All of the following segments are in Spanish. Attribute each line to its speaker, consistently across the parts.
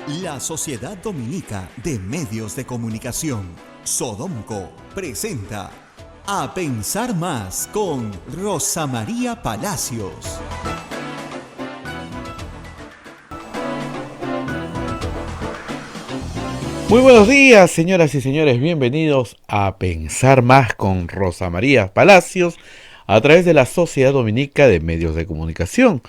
Speaker 1: La Sociedad Dominica de Medios de Comunicación, Sodomco, presenta A Pensar Más con Rosa María Palacios.
Speaker 2: Muy buenos días, señoras y señores, bienvenidos a Pensar Más con Rosa María Palacios a través de la Sociedad Dominica de Medios de Comunicación.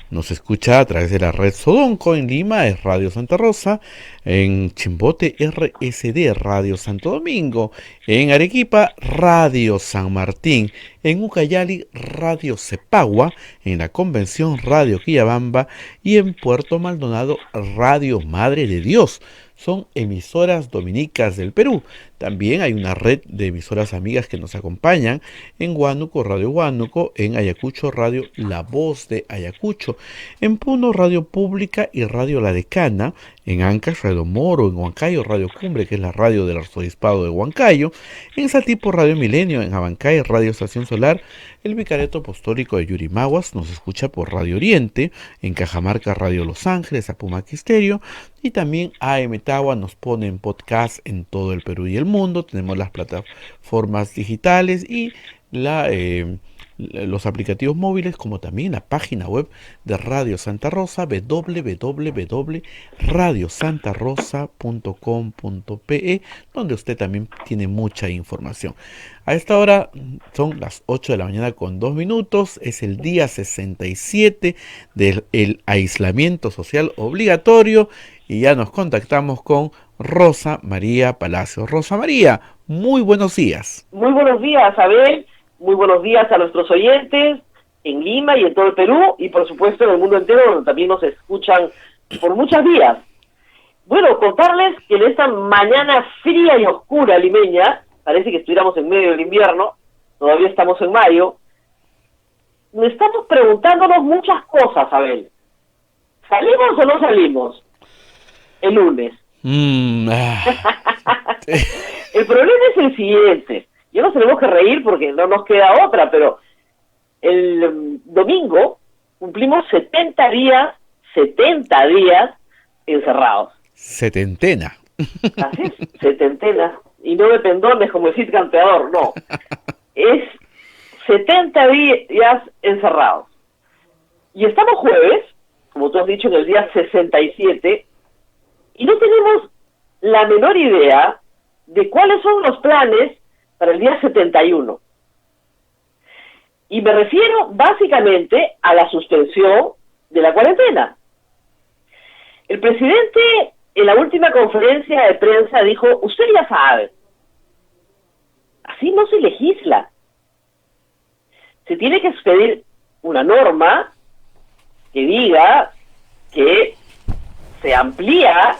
Speaker 2: Nos escucha a través de la red Sodomco en Lima, es Radio Santa Rosa, en Chimbote RSD, Radio Santo Domingo, en Arequipa, Radio San Martín, en Ucayali, Radio Cepagua, en la Convención, Radio Quillabamba y en Puerto Maldonado, Radio Madre de Dios. Son emisoras dominicas del Perú. También hay una red de emisoras amigas que nos acompañan en Huánuco, Radio Huánuco, en Ayacucho, Radio La Voz de Ayacucho, en Puno, Radio Pública y Radio La Decana, en Ancash, Radio Moro, en Huancayo, Radio Cumbre, que es la radio del Arzobispado de Huancayo, en Satipo, Radio Milenio, en Abancay, Radio Estación Solar, el Vicariato Apostólico de Yurimaguas nos escucha por Radio Oriente, en Cajamarca, Radio Los Ángeles, Apumaque Estéreo, y también AM Tawa nos pone en podcast en todo el Perú y el mundo. Tenemos las plataformas digitales y los aplicativos móviles, como también la página web de Radio Santa Rosa, www.radiosantarosa.com.pe, donde usted también tiene mucha información. A esta hora son las 8 de la mañana con 2 minutos, es el día 67 del aislamiento social obligatorio y ya nos contactamos con Rosa María Palacios. Rosa María, muy buenos días.
Speaker 3: Muy buenos días, Abel. Muy buenos días a nuestros oyentes en Lima y en todo el Perú y por supuesto en el mundo entero, donde también nos escuchan por muchas vías. Bueno, contarles que en esta mañana fría y oscura limeña, parece que estuviéramos en medio del invierno, todavía estamos en mayo, estamos preguntándonos muchas cosas, Abel. ¿Salimos o no salimos el lunes? El problema es el siguiente. Ya nos tenemos que reír porque no nos queda otra, pero el domingo cumplimos 70 días encerrados.
Speaker 2: Setentena.
Speaker 3: Así es, setentena. Y no de pendones como el Cid Campeador, no. Es 70 días encerrados. Y estamos jueves, como tú has dicho, en el día 67, y no tenemos la menor idea de cuáles son los planes para el día 71. Y me refiero básicamente a la suspensión de la cuarentena. El presidente en la última conferencia de prensa dijo, usted ya sabe, así no se legisla. Se tiene que expedir una norma que diga que se amplía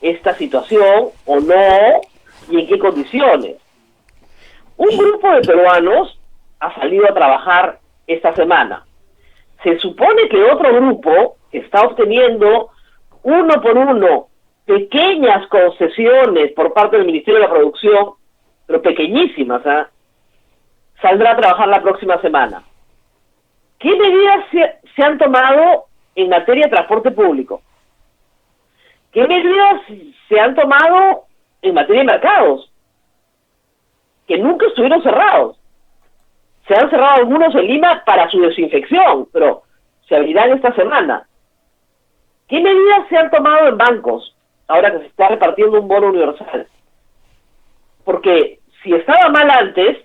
Speaker 3: esta situación o no y en qué condiciones. Un grupo de peruanos ha salido a trabajar esta semana. Se supone que otro grupo está obteniendo uno por uno pequeñas concesiones por parte del Ministerio de la Producción, pero pequeñísimas, saldrá a trabajar la próxima semana. ¿Qué medidas se han tomado en materia de transporte público? ¿Qué medidas se han tomado en materia de mercados? Que nunca estuvieron cerrados. Se han cerrado algunos en Lima para su desinfección, pero se abrirán esta semana. ¿Qué medidas se han tomado en bancos, ahora que se está repartiendo un bono universal? Porque si estaba mal antes,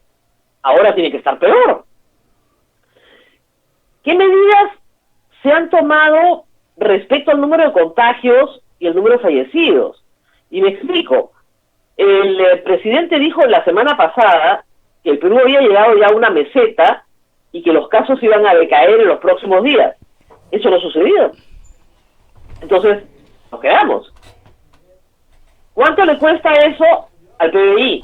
Speaker 3: ahora tiene que estar peor. ¿Qué medidas se han tomado respecto al número de contagios y el número de fallecidos? Y me explico. El presidente dijo la semana pasada que el Perú había llegado ya a una meseta y que los casos iban a decaer en los próximos días. Eso no ha sucedido. Entonces, nos quedamos. ¿Cuánto le cuesta eso al PBI?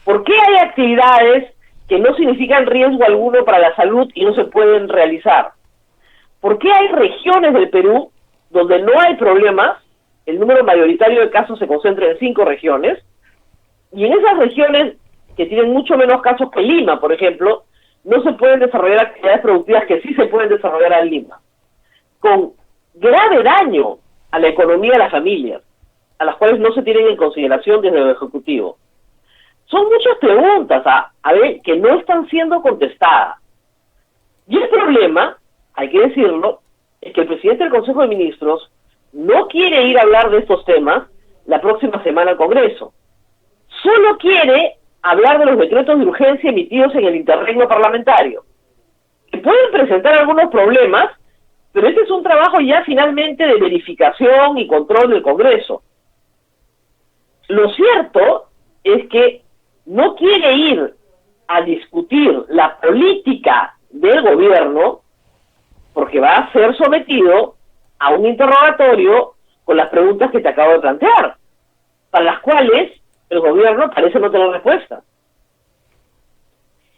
Speaker 3: ¿Por qué hay actividades que no significan riesgo alguno para la salud y no se pueden realizar? ¿Por qué hay regiones del Perú donde no hay problemas? El número mayoritario de casos se concentra en 5 regiones, y en esas regiones que tienen mucho menos casos que Lima, por ejemplo, no se pueden desarrollar actividades productivas que sí se pueden desarrollar en Lima, con grave daño a la economía de las familias, a las cuales no se tienen en consideración desde el Ejecutivo. Son muchas preguntas, a ver, que no están siendo contestadas. Y el problema, hay que decirlo, es que el presidente del Consejo de Ministros no quiere ir a hablar de estos temas la próxima semana al Congreso. Solo quiere hablar de los decretos de urgencia emitidos en el interregno parlamentario, que pueden presentar algunos problemas, pero este es un trabajo ya finalmente de verificación y control del Congreso. Lo cierto es que no quiere ir a discutir la política del gobierno porque va a ser sometido a un interrogatorio con las preguntas que te acabo de plantear, para las cuales el gobierno parece no tener respuesta.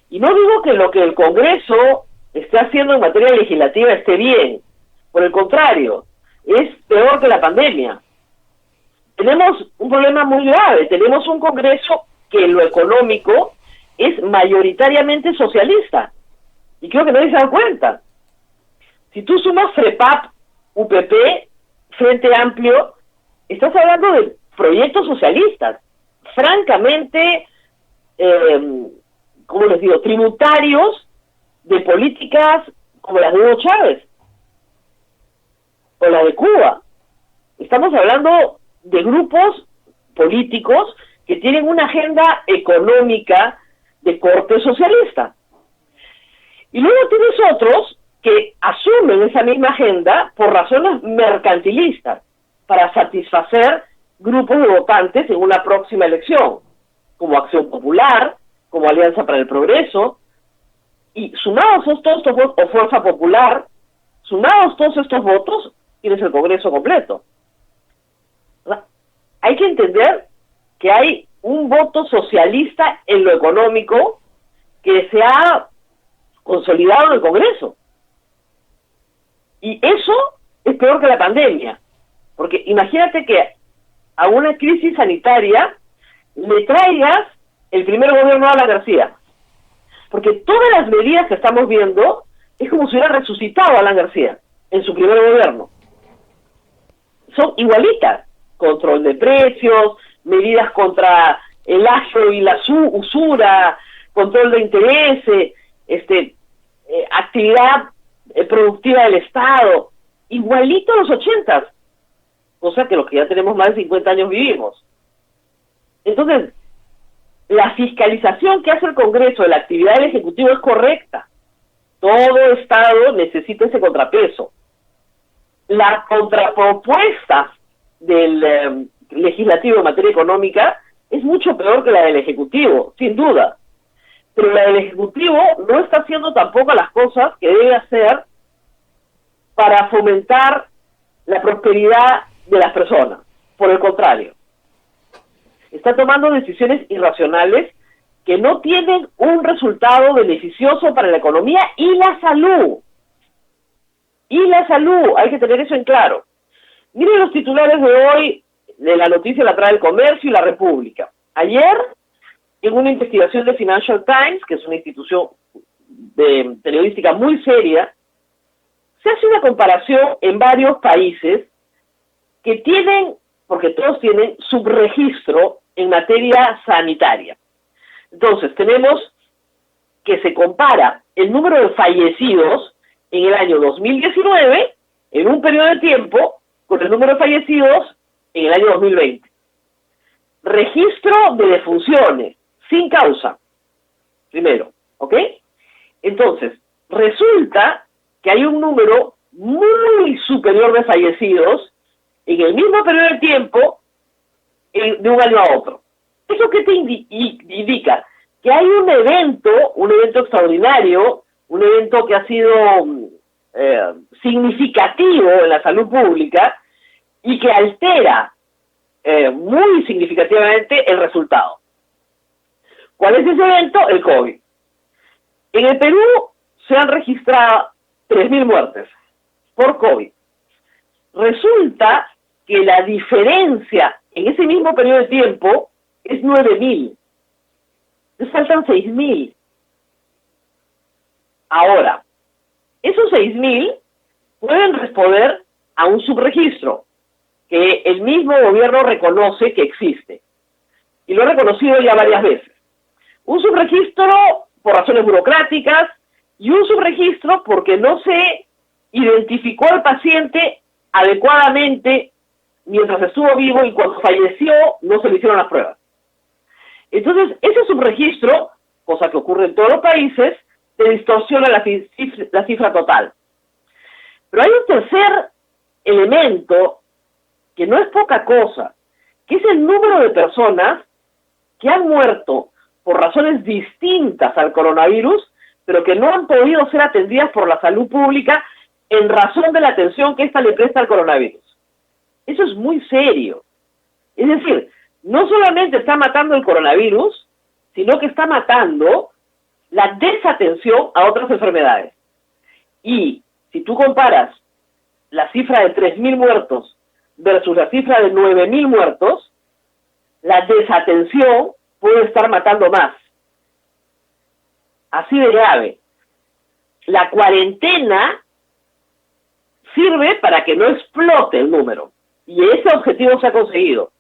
Speaker 3: Y no digo que lo que el Congreso esté haciendo en materia legislativa esté bien, por el contrario, es peor que la pandemia. Tenemos un problema muy grave, tenemos un Congreso que en lo económico es mayoritariamente socialista, y creo que nadie se da cuenta. Si tú sumas FREPAP, UPP, Frente Amplio, estás hablando de proyectos socialistas, francamente, ¿cómo les digo?, tributarios de políticas como las de Hugo Chávez, o la de Cuba. Estamos hablando de grupos políticos que tienen una agenda económica de corte socialista. Y luego tienes otros que asumen esa misma agenda por razones mercantilistas, para satisfacer grupos de votantes en una próxima elección, como Acción Popular, como Alianza para el Progreso, y sumados todos estos votos, o Fuerza Popular, sumados todos estos votos, tienes el Congreso completo. Hay que entender que hay un voto socialista en lo económico que se ha consolidado en el Congreso. Y eso es peor que la pandemia, porque imagínate que a una crisis sanitaria le traigas el primer gobierno de Alan García, porque todas las medidas que estamos viendo es como si hubiera resucitado a Alan García en su primer gobierno. Son igualitas: control de precios, medidas contra el agio y la usura, control de intereses, actividad productiva del Estado, igualito a los 80, cosa que los que ya tenemos más de 50 años vivimos. Entonces, la fiscalización que hace el Congreso de la actividad del Ejecutivo es correcta. Todo Estado necesita ese contrapeso. La contrapropuesta del legislativo en materia económica es mucho peor que la del Ejecutivo, sin duda. Pero la del Ejecutivo no está haciendo tampoco las cosas que debe hacer para fomentar la prosperidad de las personas. Por el contrario, está tomando decisiones irracionales que no tienen un resultado beneficioso para la economía y la salud. Y la salud, hay que tener eso en claro. Miren los titulares de hoy de la noticia, la trae el Comercio y la República. Ayer, en una investigación de Financial Times, que es una institución periodística muy seria, se hace una comparación en varios países que tienen, porque todos tienen, subregistro en materia sanitaria. Entonces, tenemos que se compara el número de fallecidos en el año 2019, en un periodo de tiempo, con el número de fallecidos en el año 2020. Registro de defunciones, sin causa, primero, ¿ok? Entonces, resulta que hay un número muy superior de fallecidos en el mismo periodo de tiempo de un año a otro. ¿Eso qué te indica? Que hay un evento extraordinario, un evento que ha sido significativo en la salud pública y que altera muy significativamente el resultado. ¿Cuál es ese evento? El COVID. En el Perú se han registrado 3.000 muertes por COVID. Resulta que la diferencia en ese mismo periodo de tiempo es 9.000. Les faltan 6.000. Ahora, esos 6.000 pueden responder a un subregistro. que el mismo gobierno reconoce que existe. Y lo ha reconocido ya varias veces. Un subregistro por razones burocráticas y un subregistro porque no se identificó al paciente adecuadamente mientras estuvo vivo y cuando falleció no se le hicieron las pruebas. Entonces, ese subregistro, cosa que ocurre en todos los países, te distorsiona la cifra total. Pero hay un tercer elemento que no es poca cosa, que es el número de personas que han muerto por razones distintas al coronavirus, pero que no han podido ser atendidas por la salud pública en razón de la atención que ésta le presta al coronavirus. Eso es muy serio. Es decir, no solamente está matando el coronavirus, sino que está matando la desatención a otras enfermedades. Y si tú comparas la cifra de 3.000 muertos versus la cifra de 9.000 muertos, la desatención puede estar matando más. Así de grave. La cuarentena sirve para que no explote el número. Y ese objetivo se ha conseguido.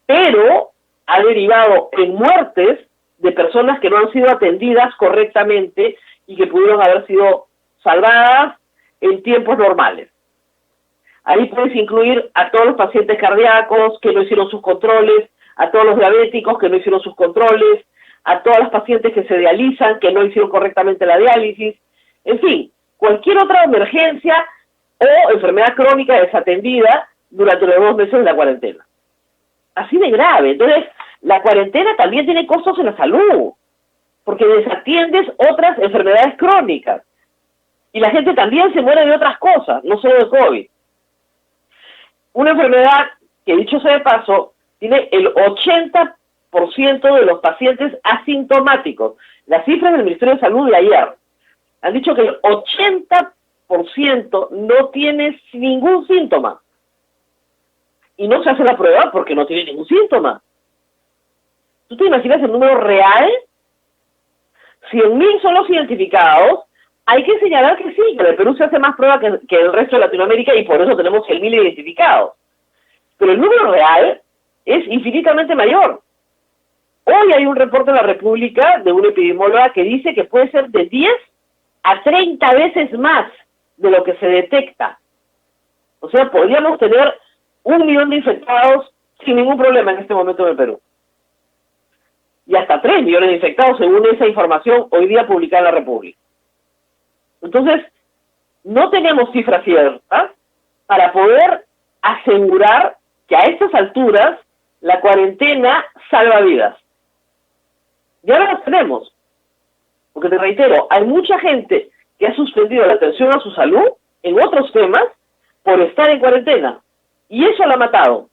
Speaker 3: Pero ha derivado en muertes de personas que no han sido atendidas correctamente y que pudieron haber sido salvadas en tiempos normales. Ahí puedes incluir a todos los pacientes cardíacos que no hicieron sus controles, a todos los diabéticos que no hicieron sus controles, a todas las pacientes que se dializan, que no hicieron correctamente la diálisis, en fin, cualquier otra emergencia o enfermedad crónica desatendida durante los 2 meses de la cuarentena. Así de grave. Entonces, la cuarentena también tiene costos en la salud, porque desatiendes otras enfermedades crónicas. Y la gente también se muere de otras cosas, no solo de COVID. Una enfermedad que, dicho sea de paso, tiene el 80% de los pacientes asintomáticos. Las cifras del Ministerio de Salud de ayer han dicho que el 80% no tiene ningún síntoma. Y no se hace la prueba porque no tiene ningún síntoma. ¿Tú te imaginas el número real? 100.000 son los identificados. Hay que señalar que sí, que en el Perú se hace más prueba que el resto de Latinoamérica y por eso tenemos 100.000 identificados. Pero el número real es infinitamente mayor. Hoy hay un reporte en la República de una epidemióloga que dice que puede ser de 10 a 30 veces más de lo que se detecta. O sea, podríamos tener 1 millón de infectados sin ningún problema en este momento en el Perú. Y hasta 3 millones de infectados según esa información hoy día publicada en la República. Entonces, no tenemos cifras ciertas para poder asegurar que a estas alturas la cuarentena salva vidas. Y ahora las tenemos. Porque te reitero, hay mucha gente que ha suspendido la atención a su salud en otros temas por estar en cuarentena. Y eso la ha matado.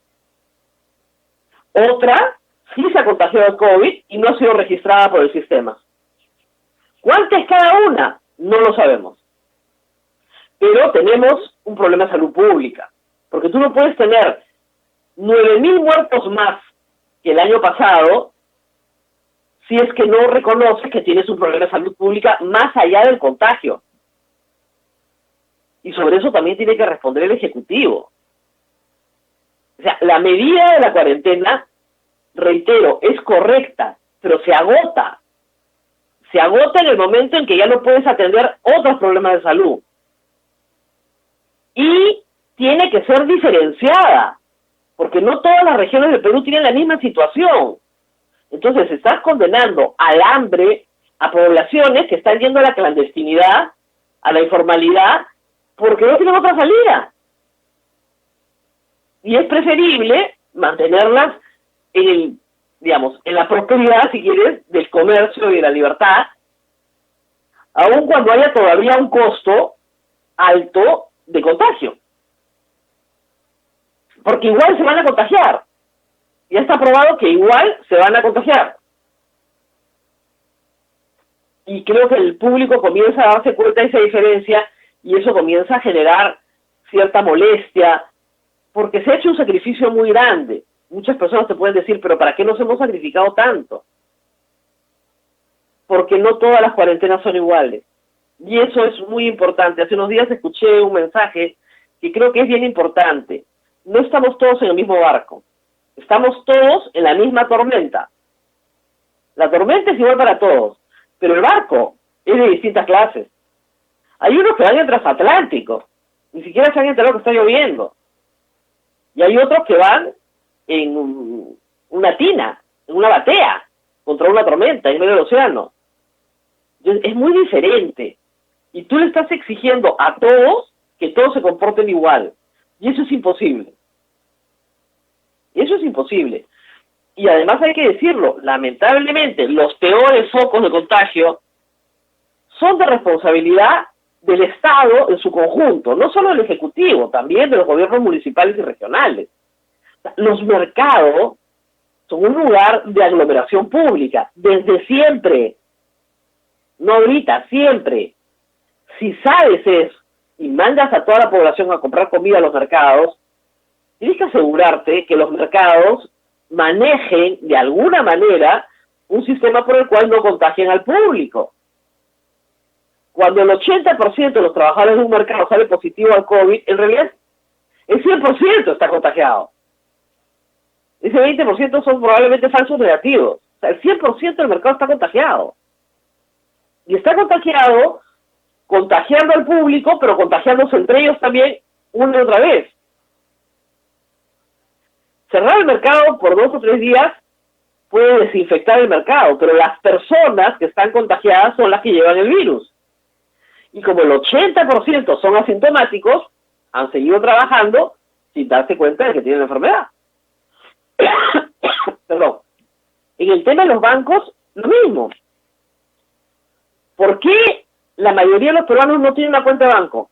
Speaker 3: Otra sí se ha contagiado de COVID y no ha sido registrada por el sistema. ¿Cuántas cada una? No lo sabemos. Pero tenemos un problema de salud pública. Porque tú no puedes tener 9.000 muertos más que el año pasado si es que no reconoces que tienes un problema de salud pública más allá del contagio. Y sobre eso también tiene que responder el Ejecutivo. O sea, la medida de la cuarentena, reitero, es correcta, pero se agota. Se agota en el momento en que ya no puedes atender otros problemas de salud. Y tiene que ser diferenciada, porque no todas las regiones del Perú tienen la misma situación. Entonces estás condenando al hambre a poblaciones que están yendo a la clandestinidad, a la informalidad, porque no tienen otra salida. Y es preferible mantenerlas en la prosperidad, si quieres, del comercio y de la libertad, aun cuando haya todavía un costo alto de contagio. Porque igual se van a contagiar. Ya está probado que igual se van a contagiar. Y creo que el público comienza a darse cuenta de esa diferencia y eso comienza a generar cierta molestia, porque se ha hecho un sacrificio muy grande. Muchas personas te pueden decir, pero ¿para qué nos hemos sacrificado tanto? Porque no todas las cuarentenas son iguales. Y eso es muy importante. Hace unos días escuché un mensaje que creo que es bien importante. no estamos todos en el mismo barco. Estamos todos en la misma tormenta. La tormenta es igual para todos, pero el barco es de distintas clases. Hay unos que van en transatlántico, ni siquiera se han enterado que está lloviendo. Y hay otros que van en una tina, en una batea, contra una tormenta en medio del océano. Entonces, es muy diferente. Y tú le estás exigiendo a todos que todos se comporten igual. Y eso es imposible. Eso es imposible. Y además hay que decirlo, lamentablemente, los peores focos de contagio son de responsabilidad del Estado en su conjunto, no solo del Ejecutivo, también de los gobiernos municipales y regionales. Los mercados son un lugar de aglomeración pública, desde siempre, no ahorita, siempre. Si sabes eso y mandas a toda la población a comprar comida a los mercados, tienes que asegurarte que los mercados manejen de alguna manera un sistema por el cual no contagien al público. Cuando el 80% de los trabajadores de un mercado sale positivo al COVID, en realidad el 100% está contagiado. Ese 20% son probablemente falsos negativos. O sea, el 100% del mercado está contagiado. Y está contagiado, contagiando al público, pero contagiándose entre ellos también una y otra vez. Cerrar el mercado por 2 o 3 días puede desinfectar el mercado, pero las personas que están contagiadas son las que llevan el virus. Y como el 80% son asintomáticos, han seguido trabajando sin darse cuenta de que tienen la enfermedad. Perdón. En el tema de los bancos, lo mismo. ¿Por qué la mayoría de los peruanos no tienen una cuenta de banco?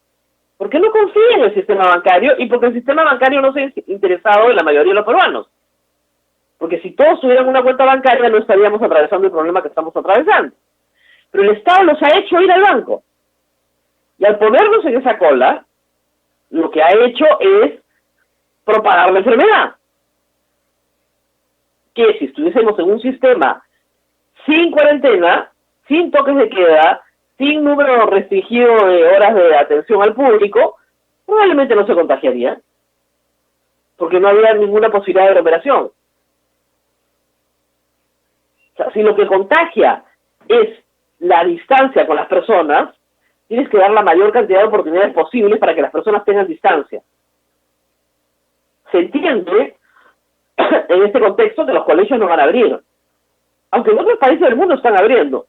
Speaker 3: Porque no confían en el sistema bancario y porque el sistema bancario no se ha interesado en la mayoría de los peruanos. Porque si todos tuvieran una cuenta bancaria no estaríamos atravesando el problema que estamos atravesando. Pero el Estado los ha hecho ir al banco. Y al ponernos en esa cola, lo que ha hecho es propagar la enfermedad. Que si estuviésemos en un sistema sin cuarentena, sin toques de queda, sin número restringido de horas de atención al público, probablemente no se contagiaría, porque no había ninguna posibilidad de aglomeración. O sea, si lo que contagia es la distancia con las personas, tienes que dar la mayor cantidad de oportunidades posibles para que las personas tengan distancia. Se entiende en este contexto que los colegios no van a abrir, aunque en otros países del mundo están abriendo.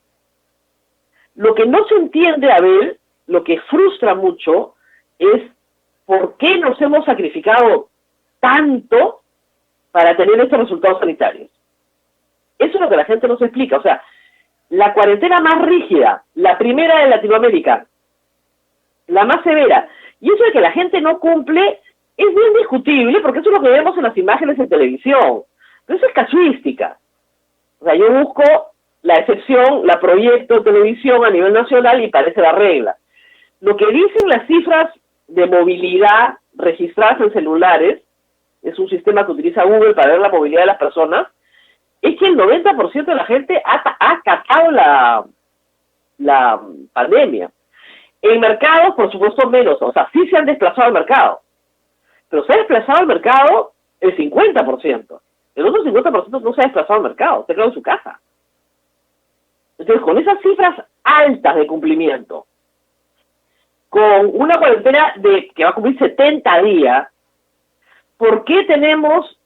Speaker 3: Lo que no se entiende, Abel, lo que frustra mucho, es por qué nos hemos sacrificado tanto para tener estos resultados sanitarios. Eso es lo que la gente no se explica. O sea, la cuarentena más rígida, la primera de Latinoamérica, la más severa, y eso de que la gente no cumple es bien discutible, porque eso es lo que vemos en las imágenes en televisión. Pero eso es casuística. O sea, yo busco la excepción, la proyecto en televisión a nivel nacional y parece la regla. Lo que dicen las cifras de movilidad registradas en celulares, es un sistema que utiliza Google para ver la movilidad de las personas, es que el 90% de la gente ha acatado la pandemia. En mercados, por supuesto, menos. O sea, sí se han desplazado al mercado. Pero se ha desplazado al mercado el 50%. El otro 50% no se ha desplazado al mercado, se ha quedado en su casa. Entonces, con esas cifras altas de cumplimiento, con una cuarentena que va a cumplir 70 días, ¿por qué tenemos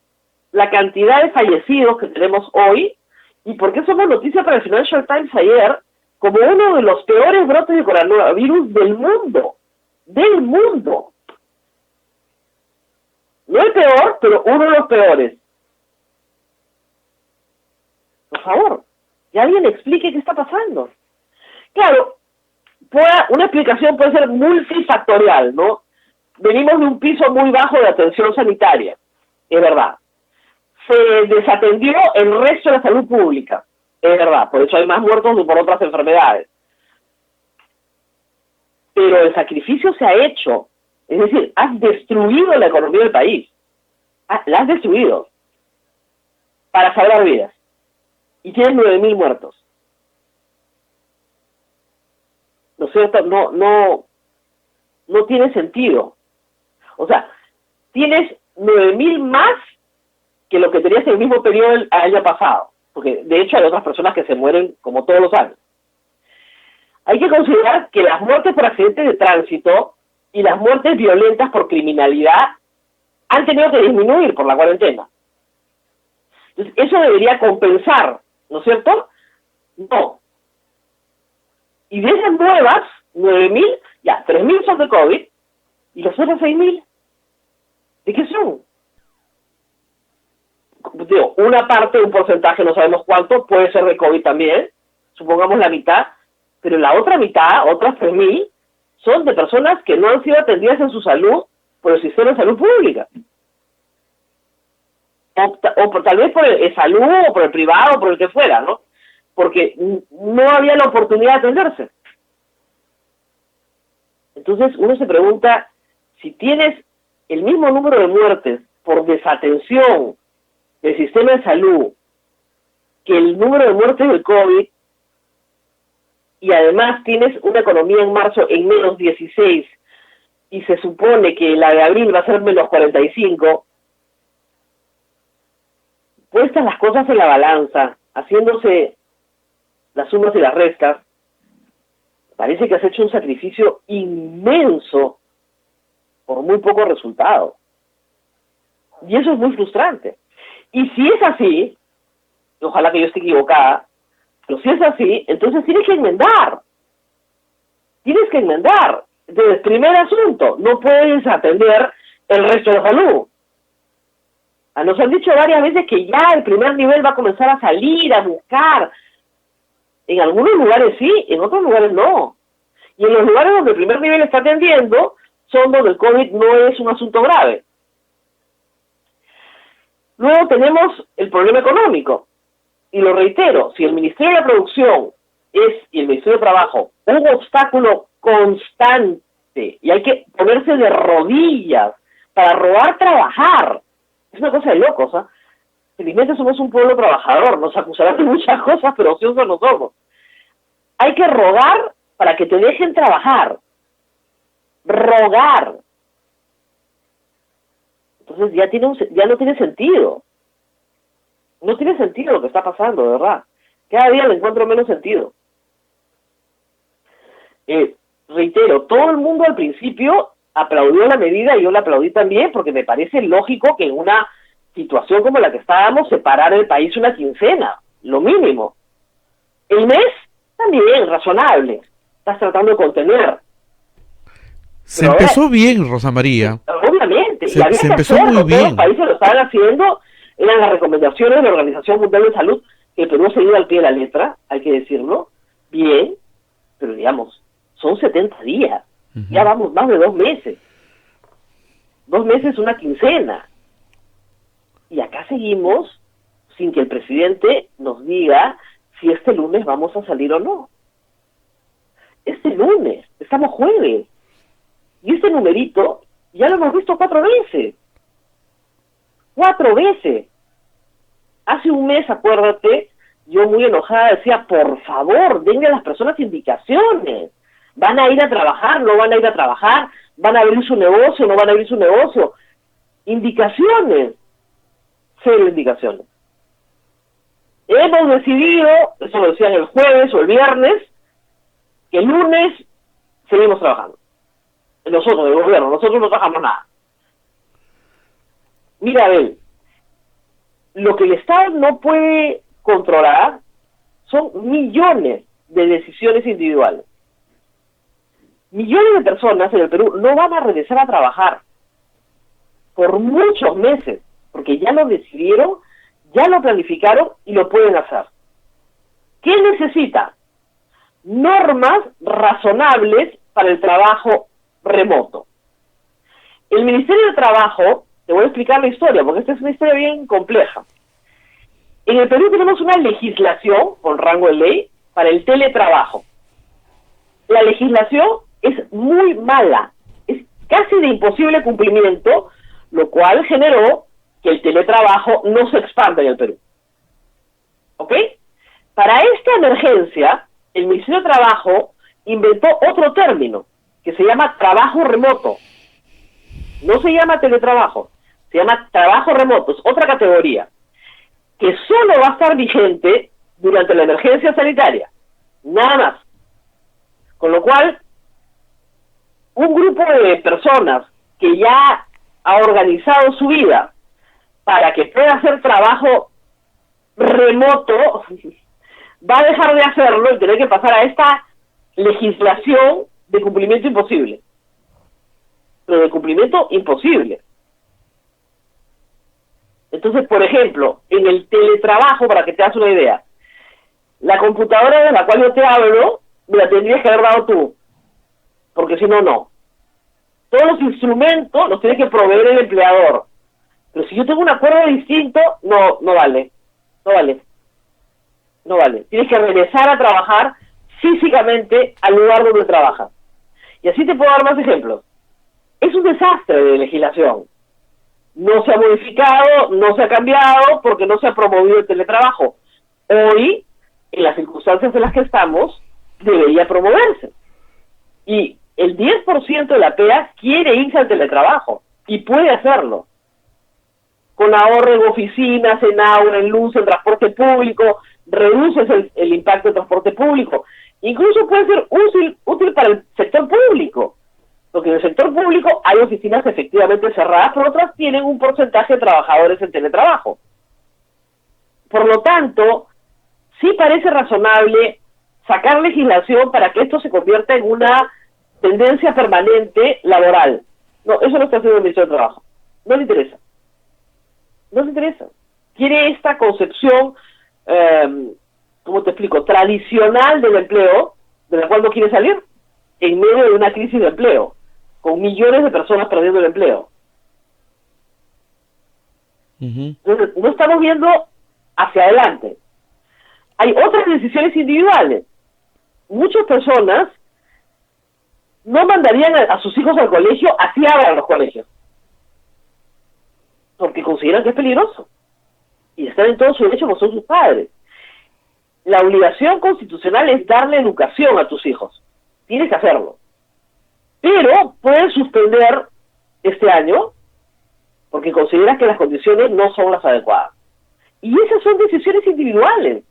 Speaker 3: la cantidad de fallecidos que tenemos hoy? ¿Y por qué somos noticia para el Financial Times ayer como uno de los peores brotes de coronavirus del mundo? Del mundo. No el peor, pero uno de los peores. Por favor, que alguien explique qué está pasando. Claro, una explicación puede ser multifactorial, ¿no? Venimos de un piso muy bajo de atención sanitaria, es verdad. Se desatendió el resto de la salud pública, es verdad, por eso hay más muertos que por otras enfermedades. Pero el sacrificio se ha hecho, es decir, has destruido la economía del país, la has destruido para salvar vidas. Y tienes 9.000 muertos. ¿No es cierto? No tiene sentido. O sea, tienes 9.000 más que lo que tenías en el mismo periodo el año pasado, porque de hecho hay otras personas que se mueren como todos los años. Hay que considerar que las muertes por accidentes de tránsito y las muertes violentas por criminalidad han tenido que disminuir por la cuarentena. Entonces, eso debería compensar, ¿no es cierto? No. Y de esas nuevas, 9.000, ya, 3.000 son de COVID, y los otros 6.000, ¿de qué son? Digo, una parte, un porcentaje, no sabemos cuánto, puede ser de COVID también, supongamos la mitad, pero la otra mitad, otras 3.000, son de personas que no han sido atendidas en su salud por el sistema de salud pública. O tal vez por el salud, o por el privado, o por el que fuera, ¿no? Porque no había la oportunidad de atenderse. Entonces uno se pregunta, si tienes el mismo número de muertes por desatención del sistema de salud que el número de muertes del COVID, y además tienes una economía en marzo en menos 16, y se supone que la de abril va a ser menos 45, puestas las cosas en la balanza, haciéndose las sumas y las restas, parece que has hecho un sacrificio inmenso por muy poco resultado. Y eso es muy frustrante. Y si es así, ojalá que yo esté equivocada, pero si es así, entonces tienes que enmendar. Tienes que enmendar. Entonces, primer asunto, no puedes atender el resto de salud. Nos han dicho varias veces que ya el primer nivel va a comenzar a salir, a buscar. En algunos lugares sí, en otros lugares no. Y en los lugares donde el primer nivel está atendiendo, son donde el COVID no es un asunto grave. Luego tenemos el problema económico. Y lo reitero, si el Ministerio de la Producción y el Ministerio de Trabajo un obstáculo constante y hay que ponerse de rodillas para robar trabajar, es una cosa de locos, ¿ah? Felizmente somos un pueblo trabajador, nos acusarán de muchas cosas, pero ociosos no somos. Hay que rogar para que te dejen trabajar. Rogar. Entonces ya no tiene sentido. No tiene sentido lo que está pasando, de verdad. Cada día le encuentro menos sentido. Reitero, todo el mundo al principio aplaudió la medida y yo la aplaudí también porque me parece lógico que en una situación como la que estábamos separar el país una quincena, lo mínimo. El mes también, razonable. Estás tratando de contener.
Speaker 2: Se empezó bien, Rosa María.
Speaker 3: Obviamente.
Speaker 2: Se empezó muy bien.
Speaker 3: Todos los países lo estaban haciendo, eran las recomendaciones de la Organización Mundial de Salud, que el Perú ha seguido al pie de la letra, hay que decirlo, bien, pero digamos, son 70 días. Ya vamos más de 2 meses. 2 meses, una quincena. Y acá seguimos sin que el presidente nos diga si este lunes vamos a salir o no. Este lunes, estamos jueves. Y este numerito ya lo hemos visto 4 veces. 4 veces. Hace un mes, acuérdate, yo muy enojada decía, por favor, denle a las personas indicaciones. ¿Van a ir a trabajar? ¿No van a ir a trabajar? ¿Van a abrir su negocio? ¿No van a abrir su negocio? Indicaciones. 0 indicaciones. Hemos decidido, eso lo decían el jueves o el viernes, que el lunes seguimos trabajando. Nosotros, el gobierno, nosotros no trabajamos nada. Mira, Abel, lo que el Estado no puede controlar son millones de decisiones individuales. Millones de personas en el Perú no van a regresar a trabajar por muchos meses, porque ya lo decidieron, ya lo planificaron y lo pueden hacer. ¿Qué necesita? Normas razonables para el trabajo remoto. El Ministerio de Trabajo, te voy a explicar la historia, porque esta es una historia bien compleja. En el Perú tenemos una legislación con rango de ley para el teletrabajo. La legislación es muy mala, es casi de imposible cumplimiento, lo cual generó que el teletrabajo no se expanda en el Perú. ¿Ok? Para esta emergencia, el Ministerio de Trabajo inventó otro término, que se llama trabajo remoto. No se llama teletrabajo, Se llama trabajo remoto, es otra categoría, que solo va a estar vigente durante la emergencia sanitaria, nada más. Con lo cual, un grupo de personas que ya ha organizado su vida para que pueda hacer trabajo remoto, va a dejar de hacerlo y tener que pasar a esta legislación de cumplimiento imposible. Pero de cumplimiento imposible. Entonces, por ejemplo, en el teletrabajo, para que te hagas una idea, la computadora de la cual yo te hablo, me la tendrías que haber dado tú, porque si no, no. Todos los instrumentos los tiene que proveer el empleador. Pero si yo tengo un acuerdo distinto, no vale. No vale. No vale. Tienes que regresar a trabajar físicamente al lugar donde trabajas. Y así te puedo dar más ejemplos. Es un desastre de legislación. No se ha modificado, no se ha cambiado, porque no se ha promovido el teletrabajo. Hoy, en las circunstancias en las que estamos, debería promoverse. Y el 10% de la PEA quiere irse al teletrabajo, y puede hacerlo. Con ahorro en oficinas, en agua, en luz, en transporte público, reduces el impacto del transporte público. Incluso puede ser útil para el sector público, porque en el sector público hay oficinas efectivamente cerradas, pero otras tienen un porcentaje de trabajadores en teletrabajo. Por lo tanto, sí parece razonable sacar legislación para que esto se convierta en una tendencia permanente laboral. No, eso no está haciendo el Ministerio de Trabajo. No le interesa. No le interesa. Quiere esta concepción, ¿cómo te explico?, tradicional del empleo, de la cual no quiere salir, en medio de una crisis de empleo, con millones de personas perdiendo el empleo. Entonces, no estamos viendo hacia adelante. Hay otras decisiones individuales. Muchas personas no mandarían a sus hijos al colegio, así abran los colegios, porque consideran que es peligroso y están en todo su derecho como son sus padres. La obligación constitucional es darle educación a tus hijos. Tienes que hacerlo. Pero puedes suspender este año porque consideras que las condiciones no son las adecuadas. Y esas son decisiones individuales.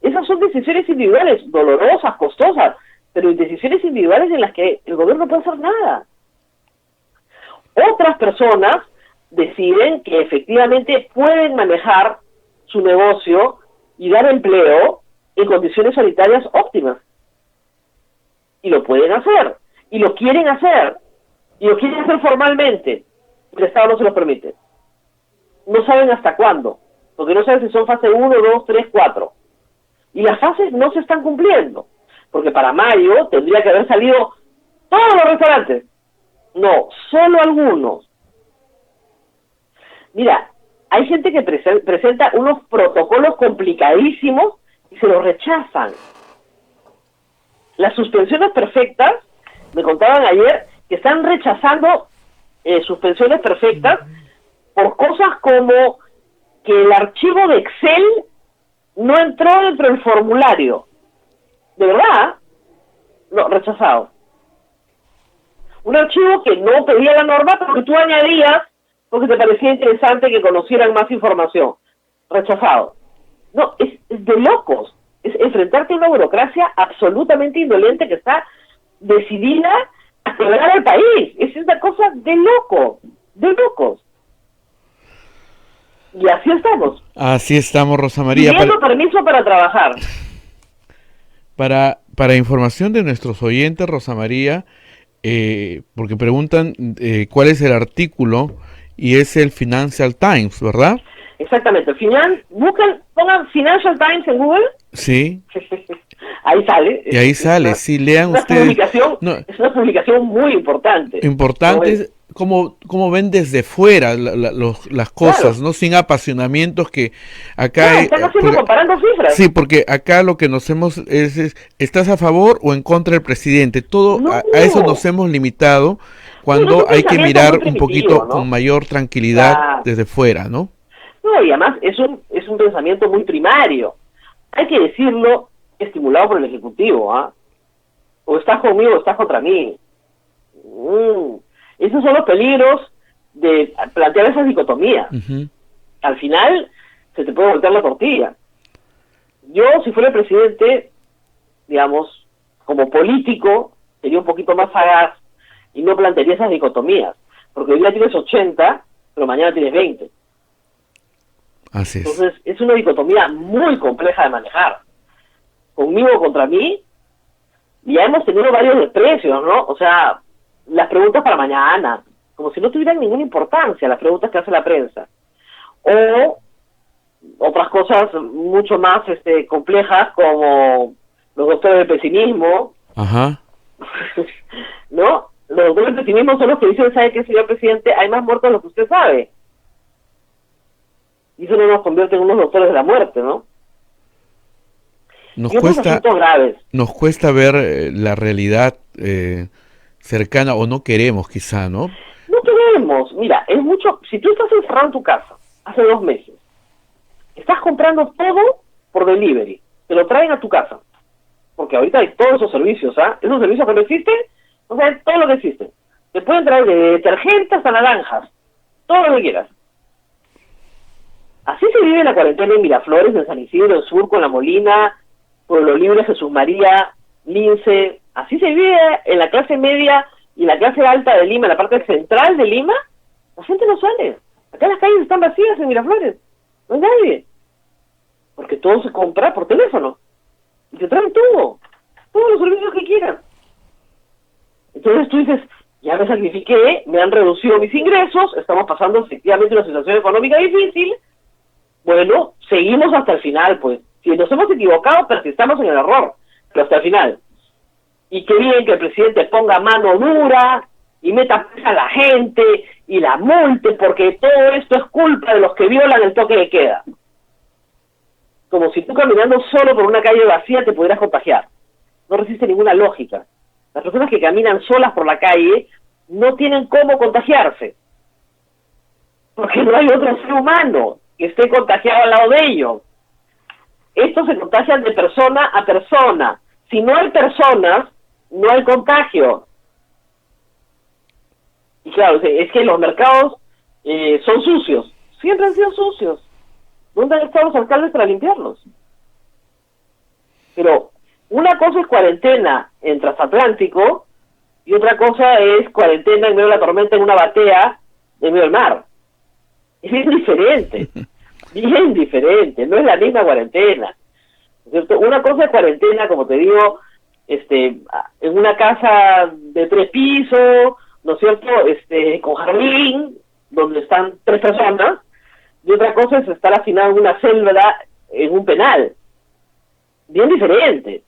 Speaker 3: Esas son decisiones individuales, dolorosas, costosas, pero decisiones individuales en las que el gobierno no puede hacer nada. Otras personas deciden que efectivamente pueden manejar su negocio y dar empleo en condiciones sanitarias óptimas. Y lo pueden hacer, y lo quieren hacer, y lo quieren hacer formalmente. El Estado no se lo permite. No saben hasta cuándo, porque no saben si son fase 1, 2, 3, 4. Y las fases no se están cumpliendo, porque para mayo tendría que haber salido todos los restaurantes. No, solo algunos. Mira, hay gente que presenta unos protocolos complicadísimos y se los rechazan. Las suspensiones perfectas, me contaban ayer, que están rechazando suspensiones perfectas por cosas como que el archivo de Excel no entró dentro del formulario. ¿De verdad? No, rechazado. Un archivo que no pedía la norma, pero que tú añadías porque te parecía interesante que conocieran más información. Rechazado. No, es de locos. Es enfrentarte a una burocracia absolutamente indolente que está decidida a quebrar al país. Es una cosa de loco, de locos. Y así estamos.
Speaker 2: Así estamos, Rosa María.
Speaker 3: Pidiendo permiso para trabajar.
Speaker 2: Para información de nuestros oyentes, Rosa María, porque preguntan cuál es el artículo, y es el Financial Times, ¿verdad?
Speaker 3: Exactamente. Pongan Financial Times en Google.
Speaker 2: Sí.
Speaker 3: Ahí sale.
Speaker 2: Y ahí sale, sí, lean ustedes.
Speaker 3: Es una publicación muy importante.
Speaker 2: Importante, como ven desde fuera las cosas, claro, ¿no? Sin apasionamientos que acá...
Speaker 3: están haciendo comparando cifras.
Speaker 2: Sí, porque acá lo que nos hemos es ¿estás a favor o en contra del presidente? Todo a eso nos hemos limitado cuando hay que mirar un poquito, ¿no?, con mayor tranquilidad desde fuera, ¿no?
Speaker 3: No, y además es un pensamiento muy primario. Hay que decirlo, estimulado por el Ejecutivo, ¿ah? O estás conmigo o estás contra mí. Esos son los peligros de plantear esas dicotomías.
Speaker 2: Ujú.
Speaker 3: Al final se te puede voltear la tortilla. Yo, si fuera el presidente, digamos, como político, sería un poquito más sagaz y no plantearía esas dicotomías, porque hoy día tienes 80, pero mañana tienes 20.
Speaker 2: Así es.
Speaker 3: Entonces, es una dicotomía muy compleja de manejar. Conmigo o contra mí, ya hemos tenido varios desprecios, ¿no? O sea, las preguntas para mañana, como si no tuvieran ninguna importancia las preguntas que hace la prensa. O otras cosas mucho más complejas, como los doctores del pesimismo,
Speaker 2: Ajá.
Speaker 3: ¿no? Los doctores del pesimismo son los que dicen, ¿sabe qué, señor presidente? Hay más muertos de lo que usted sabe. Y eso no nos convierte en unos doctores de la muerte, ¿no?
Speaker 2: Nos
Speaker 3: Y otros
Speaker 2: cuesta,
Speaker 3: asuntos graves.
Speaker 2: nos cuesta ver la realidad cercana, o no queremos quizá, ¿no?
Speaker 3: No queremos. Mira, es mucho. Si tú estás encerrado en tu casa hace 2 meses, estás comprando todo por delivery, te lo traen a tu casa, porque ahorita hay todos esos servicios, ¿ah? Esos servicios que no existen, o sea, todo lo que existe. Te pueden traer de detergentes hasta naranjas, todo lo que quieras. Así se vive la cuarentena en Miraflores, en San Isidro, en Surco, en La Molina, Pueblo Libre, Jesús María, Lince. Así se vive en la clase media y la clase alta de Lima, en la parte central de Lima. La gente no sale. Acá las calles están vacías en Miraflores. No hay nadie. Porque todo se compra por teléfono. Y te traen todo. Todos los servicios que quieran. Entonces tú dices, ya me sacrifiqué, me han reducido mis ingresos, estamos pasando efectivamente una situación económica difícil. Bueno, seguimos hasta el final, pues. Si nos hemos equivocado, persistamos en el error, pero hasta el final. Y qué bien que el presidente ponga mano dura y meta presa a la gente y la multe, porque todo esto es culpa de los que violan el toque de queda. Como si tú caminando solo por una calle vacía te pudieras contagiar. No resiste ninguna lógica. Las personas que caminan solas por la calle no tienen cómo contagiarse, porque no hay otro ser humano que esté contagiado al lado de ellos. Estos se contagian de persona a persona. Si no hay personas, no hay contagio. Y claro, es que los mercados son sucios. Siempre han sido sucios. ¿Dónde han estado los alcaldes para limpiarlos? Pero una cosa es cuarentena en transatlántico y otra cosa es cuarentena en medio de la tormenta en una batea en medio del mar. Es bien diferente. Bien diferente, no es la misma cuarentena, ¿cierto? Una cosa es cuarentena, como te digo, en una casa de 3 pisos, ¿no es cierto? Con jardín, donde están 3 personas, y otra cosa es estar hacinado en una celda en un penal. Bien diferente,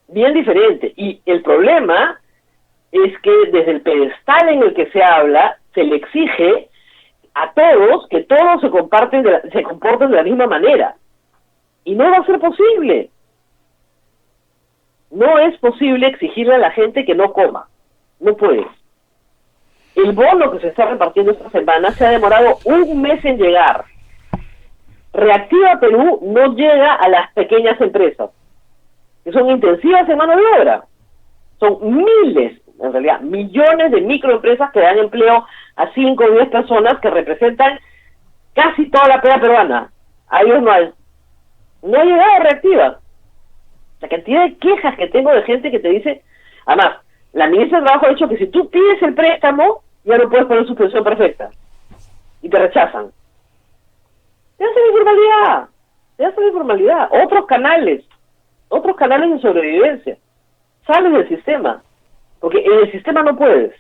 Speaker 3: bien diferente. Y el problema es que desde el pedestal en el que se habla, se le exige a todos que todos se comporten de la misma manera. Y no va a ser posible. No es posible exigirle a la gente que no coma. No puedes. El bono que se está repartiendo esta semana se ha demorado 1 mes en llegar. Reactiva Perú no llega a las pequeñas empresas, que son intensivas en mano de obra. Son miles, en realidad, millones de microempresas que dan empleo a 5 o 10 personas que representan casi toda la pega peruana. A ellos no hay. No ha llegado Reactiva. La cantidad de quejas que tengo de gente que te dice, además, la ministra de Trabajo ha dicho que si tú pides el préstamo, ya no puedes poner suspensión perfecta. Y te rechazan. Te hacen informalidad. Te hacen informalidad. Otros canales de sobrevivencia. Sales del sistema. Porque en el sistema no puedes.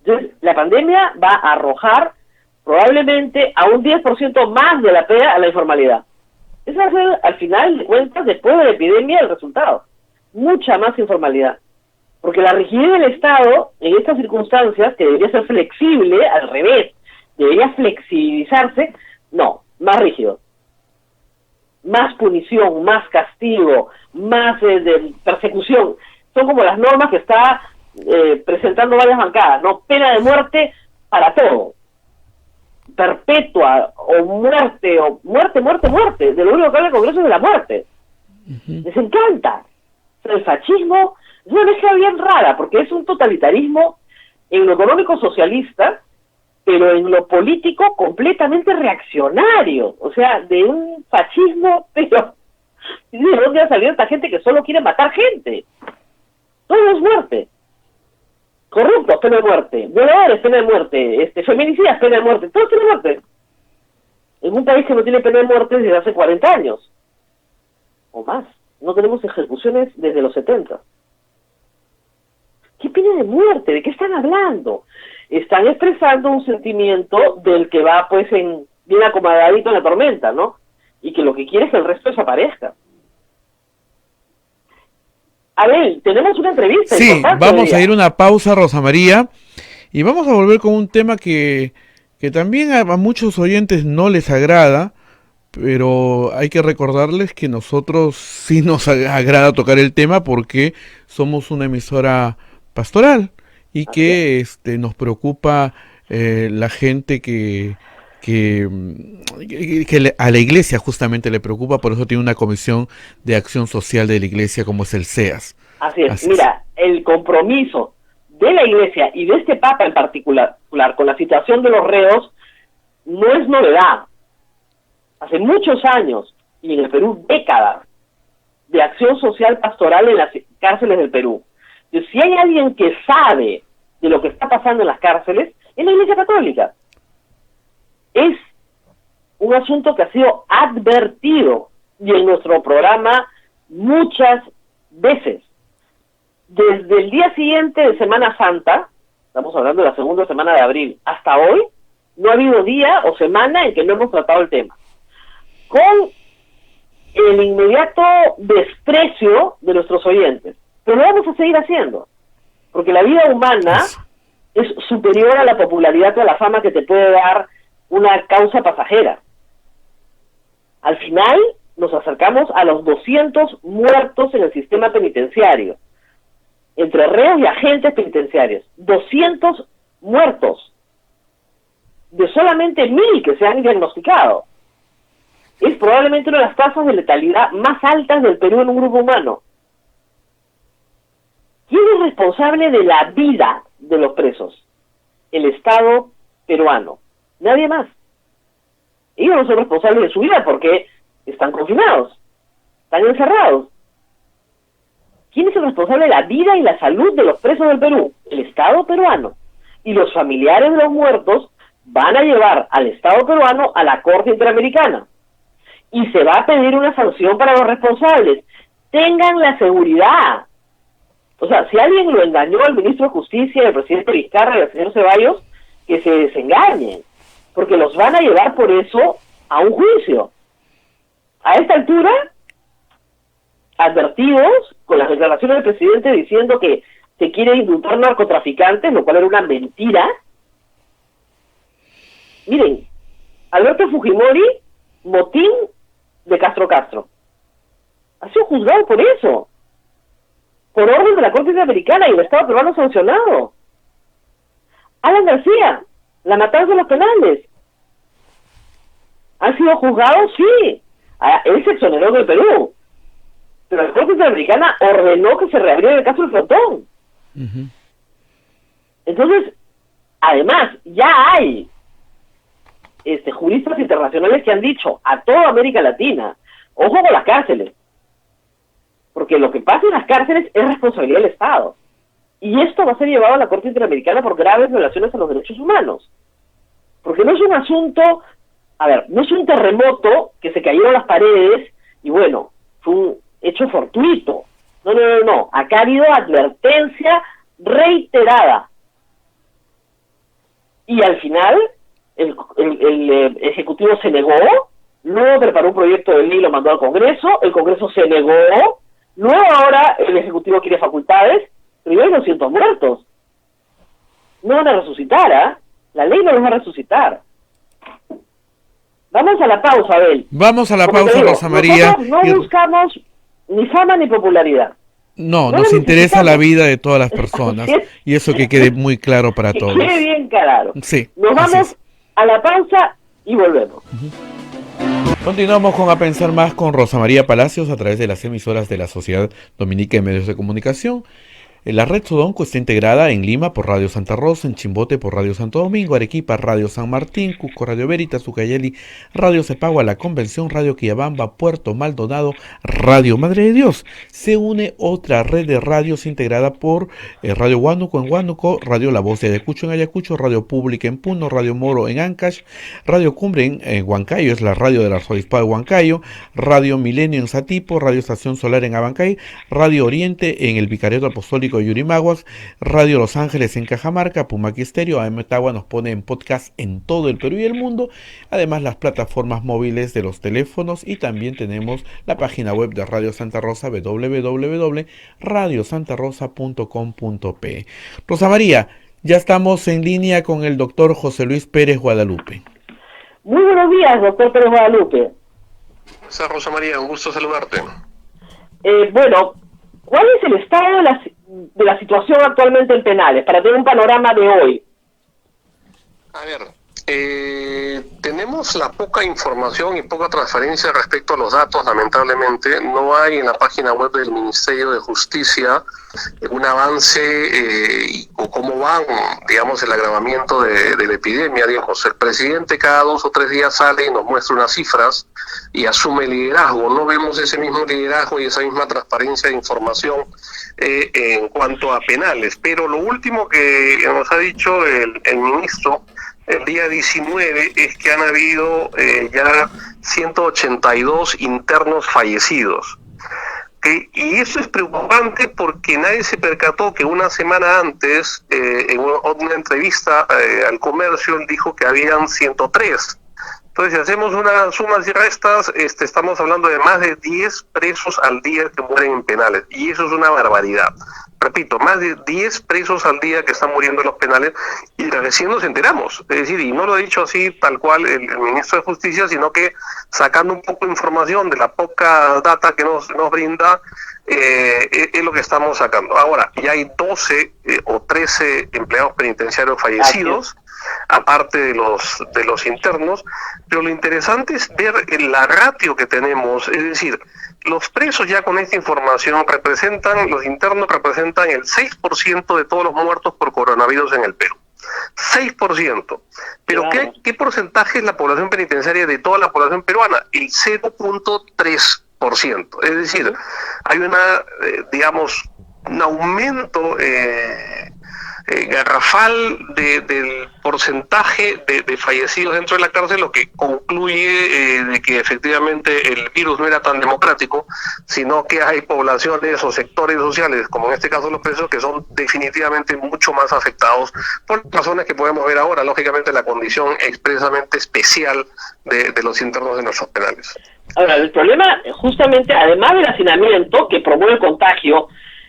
Speaker 3: Entonces, la pandemia va a arrojar probablemente a un 10% más de la pega a la informalidad. Ese va a ser, al final de cuentas, después de la epidemia, el resultado. Mucha más informalidad. Porque la rigidez del Estado, en estas circunstancias, que debería ser flexible, al revés, debería flexibilizarse, no, más rígido. Más punición, más castigo, más de persecución. Son como las normas que está presentando varias bancadas, ¿no? Pena de muerte para todo. Perpetua, o muerte. De lo único que habla el Congreso es de la muerte. Les encanta. Pero el fascismo es una mezcla bien rara, porque es un totalitarismo en lo económico socialista, pero en lo político completamente reaccionario, o sea, de un fascismo, pero ¿de dónde ha salido esta gente que solo quiere matar gente? Todo es muerte. Corruptos, pena de muerte. Violadores, pena de muerte. Feminicidas, pena de muerte. Todo tiene muerte. En un país que no tiene pena de muerte desde hace 40 años. O más. No tenemos ejecuciones desde los 70. ¿Qué pena de muerte? ¿De qué están hablando? Están expresando un sentimiento del que va pues bien acomodadito en la tormenta, ¿no? Y que lo que quiere es que el resto desaparezca. A ver, tenemos una entrevista.
Speaker 2: Sí, vamos a ir a una pausa, Rosa María, y vamos a volver con un tema que también a muchos oyentes no les agrada, pero hay que recordarles que nosotros sí nos agrada tocar el tema porque somos una emisora pastoral y que nos preocupa la gente que a la iglesia justamente le preocupa, por eso tiene una comisión de acción social de la iglesia como es el CEAS.
Speaker 3: Así es. Mira, el compromiso de la iglesia y de este Papa en particular con la situación de los reos no es novedad. Hace muchos años, y en el Perú décadas, de acción social pastoral en las cárceles del Perú. Entonces, si hay alguien que sabe de lo que está pasando en las cárceles, es la Iglesia Católica. Es un asunto que ha sido advertido y en nuestro programa muchas veces. Desde el día siguiente de Semana Santa, estamos hablando de la segunda semana de abril, hasta hoy, no ha habido día o semana en que no hemos tratado el tema. Con el inmediato desprecio de nuestros oyentes. Pero lo vamos a seguir haciendo, porque la vida humana es superior a la popularidad o a la fama que te puede dar una causa pasajera. Al final nos acercamos a los 200 muertos en el sistema penitenciario, entre reos y agentes penitenciarios. 200 muertos, de solamente 1000 que se han diagnosticado. Es probablemente una de las tasas de letalidad más altas del Perú en un grupo humano. ¿Quién es responsable de la vida de los presos? El Estado peruano. Nadie más. Ellos no son responsables de su vida porque están confinados, están encerrados. ¿Quién es el responsable de la vida y la salud de los presos del Perú? El Estado peruano. Y los familiares de los muertos van a llevar al Estado peruano a la Corte Interamericana. Y se va a pedir una sanción para los responsables. Tengan la seguridad. O sea, si alguien lo engañó al ministro de Justicia, al presidente Vizcarra y al señor Ceballos, que se desengañen, porque los van a llevar por eso a un juicio. A esta altura, advertidos con las declaraciones del presidente diciendo que se quiere indultar narcotraficantes, lo cual era una mentira. Miren, Alberto Fujimori, motín de Castro Castro, ha sido juzgado por eso, por orden de la Corte Interamericana, y el Estado peruano sancionado. Alan García, la matanza de los penales, ¿han sido juzgados? Sí. Él se exoneró del Perú, pero la Corte Interamericana ordenó que se reabriera el caso del Frontón. Entonces, además, ya hay juristas internacionales que han dicho a toda América Latina, ojo con las cárceles, porque lo que pasa en las cárceles es responsabilidad del Estado. Y esto va a ser llevado a la Corte Interamericana por graves violaciones a los derechos humanos. Porque no es un asunto, no es un terremoto que se cayeron las paredes y bueno, fue un hecho fortuito. No. Acá ha habido advertencia reiterada. Y al final, el Ejecutivo se negó, luego preparó un proyecto de ley y lo mandó al Congreso, el Congreso se negó, luego ahora el Ejecutivo quiere facultades, pero hay 200 muertos. No van a resucitar, ¿ah? La ley no los va a resucitar. Vamos a la pausa, Abel.
Speaker 2: Vamos a la pausa, Rosa María.
Speaker 3: No buscamos ni fama ni popularidad.
Speaker 2: No, nos interesa la vida de todas las personas. Y eso que quede muy claro para todos.
Speaker 3: Que quede bien claro.
Speaker 2: Sí.
Speaker 3: Nos vamos a la pausa y volvemos.
Speaker 2: Continuamos con A Pensar Más con Rosa María Palacios a través de las emisoras de la Sociedad Dominica de Medios de Comunicación. La red Sodonco está integrada en Lima por Radio Santa Rosa, en Chimbote por Radio Santo Domingo, Arequipa Radio San Martín, Cusco Radio Veritas, Ucayali Radio Cepagua, La Convención, Radio Quillabamba, Puerto Maldonado, Radio Madre de Dios. Se une otra red de radios integrada por Radio Huánuco en Huánuco, Radio La Voz de Ayacucho en Ayacucho, Radio Pública en Puno, Radio Moro en Ancash, Radio Cumbre en Huancayo, es la radio del arzobispado de Huancayo, Radio Milenio en Satipo, Radio Estación Solar en Abancay, Radio Oriente en el Vicariato Apostólico de Yurimaguas, Radio Los Ángeles en Cajamarca, Pumaqui Estéreo, AM Tagua nos pone en podcast en todo el Perú y el mundo, además las plataformas móviles de los teléfonos y también tenemos la página web de Radio Santa Rosa, www.radiosantarosa.com.pe. Rosa María, ya estamos en línea con el doctor José Luis Pérez Guadalupe.
Speaker 3: Muy buenos días, doctor Pérez Guadalupe.
Speaker 4: Rosa María, un gusto saludarte.
Speaker 3: Bueno, ¿cuál es el estado de la situación actualmente en penales? Para tener un panorama de hoy.
Speaker 4: A ver, tenemos la poca información y poca transparencia respecto a los datos, lamentablemente. No hay en la página web del Ministerio de Justicia un avance o cómo van, digamos, el agravamiento de la epidemia. Digamos, el presidente cada 2 o 3 días sale y nos muestra unas cifras y asume liderazgo. No vemos ese mismo liderazgo y esa misma transparencia de información en cuanto a penales. Pero lo último que nos ha dicho el ministro el día 19 es que han habido ya 182 internos fallecidos. Y eso es preocupante porque nadie se percató que una semana antes, en una entrevista al Comercio, él dijo que habían 103. Entonces, si hacemos unas sumas y restas, estamos hablando de más de 10 presos al día que mueren en penales. Y eso es una barbaridad. Repito, más de 10 presos al día que están muriendo en los penales y recién nos enteramos. Es decir, y no lo ha dicho así tal cual el ministro de Justicia, sino que sacando un poco de información de la poca data que nos brinda, es lo que estamos sacando. Ahora, ya hay 12 o 13 empleados penitenciarios fallecidos, aparte de los internos, pero lo interesante es ver la ratio que tenemos, es decir, los presos ya con esta información los internos representan el 6% de todos los muertos por coronavirus en el Perú. 6%. Pero claro. ¿Qué porcentaje es la población penitenciaria de toda la población peruana? El 0.3%. Es decir, hay digamos, un aumento garrafal del porcentaje de fallecidos dentro de la cárcel, lo que concluye de que efectivamente el virus no era tan democrático, sino que hay poblaciones o sectores sociales, como en este caso los presos, que son definitivamente mucho más afectados por razones que podemos ver ahora, lógicamente la condición expresamente especial de los internos de nuestros penales.
Speaker 3: Ahora, el problema, justamente, además del hacinamiento que promueve el contagio,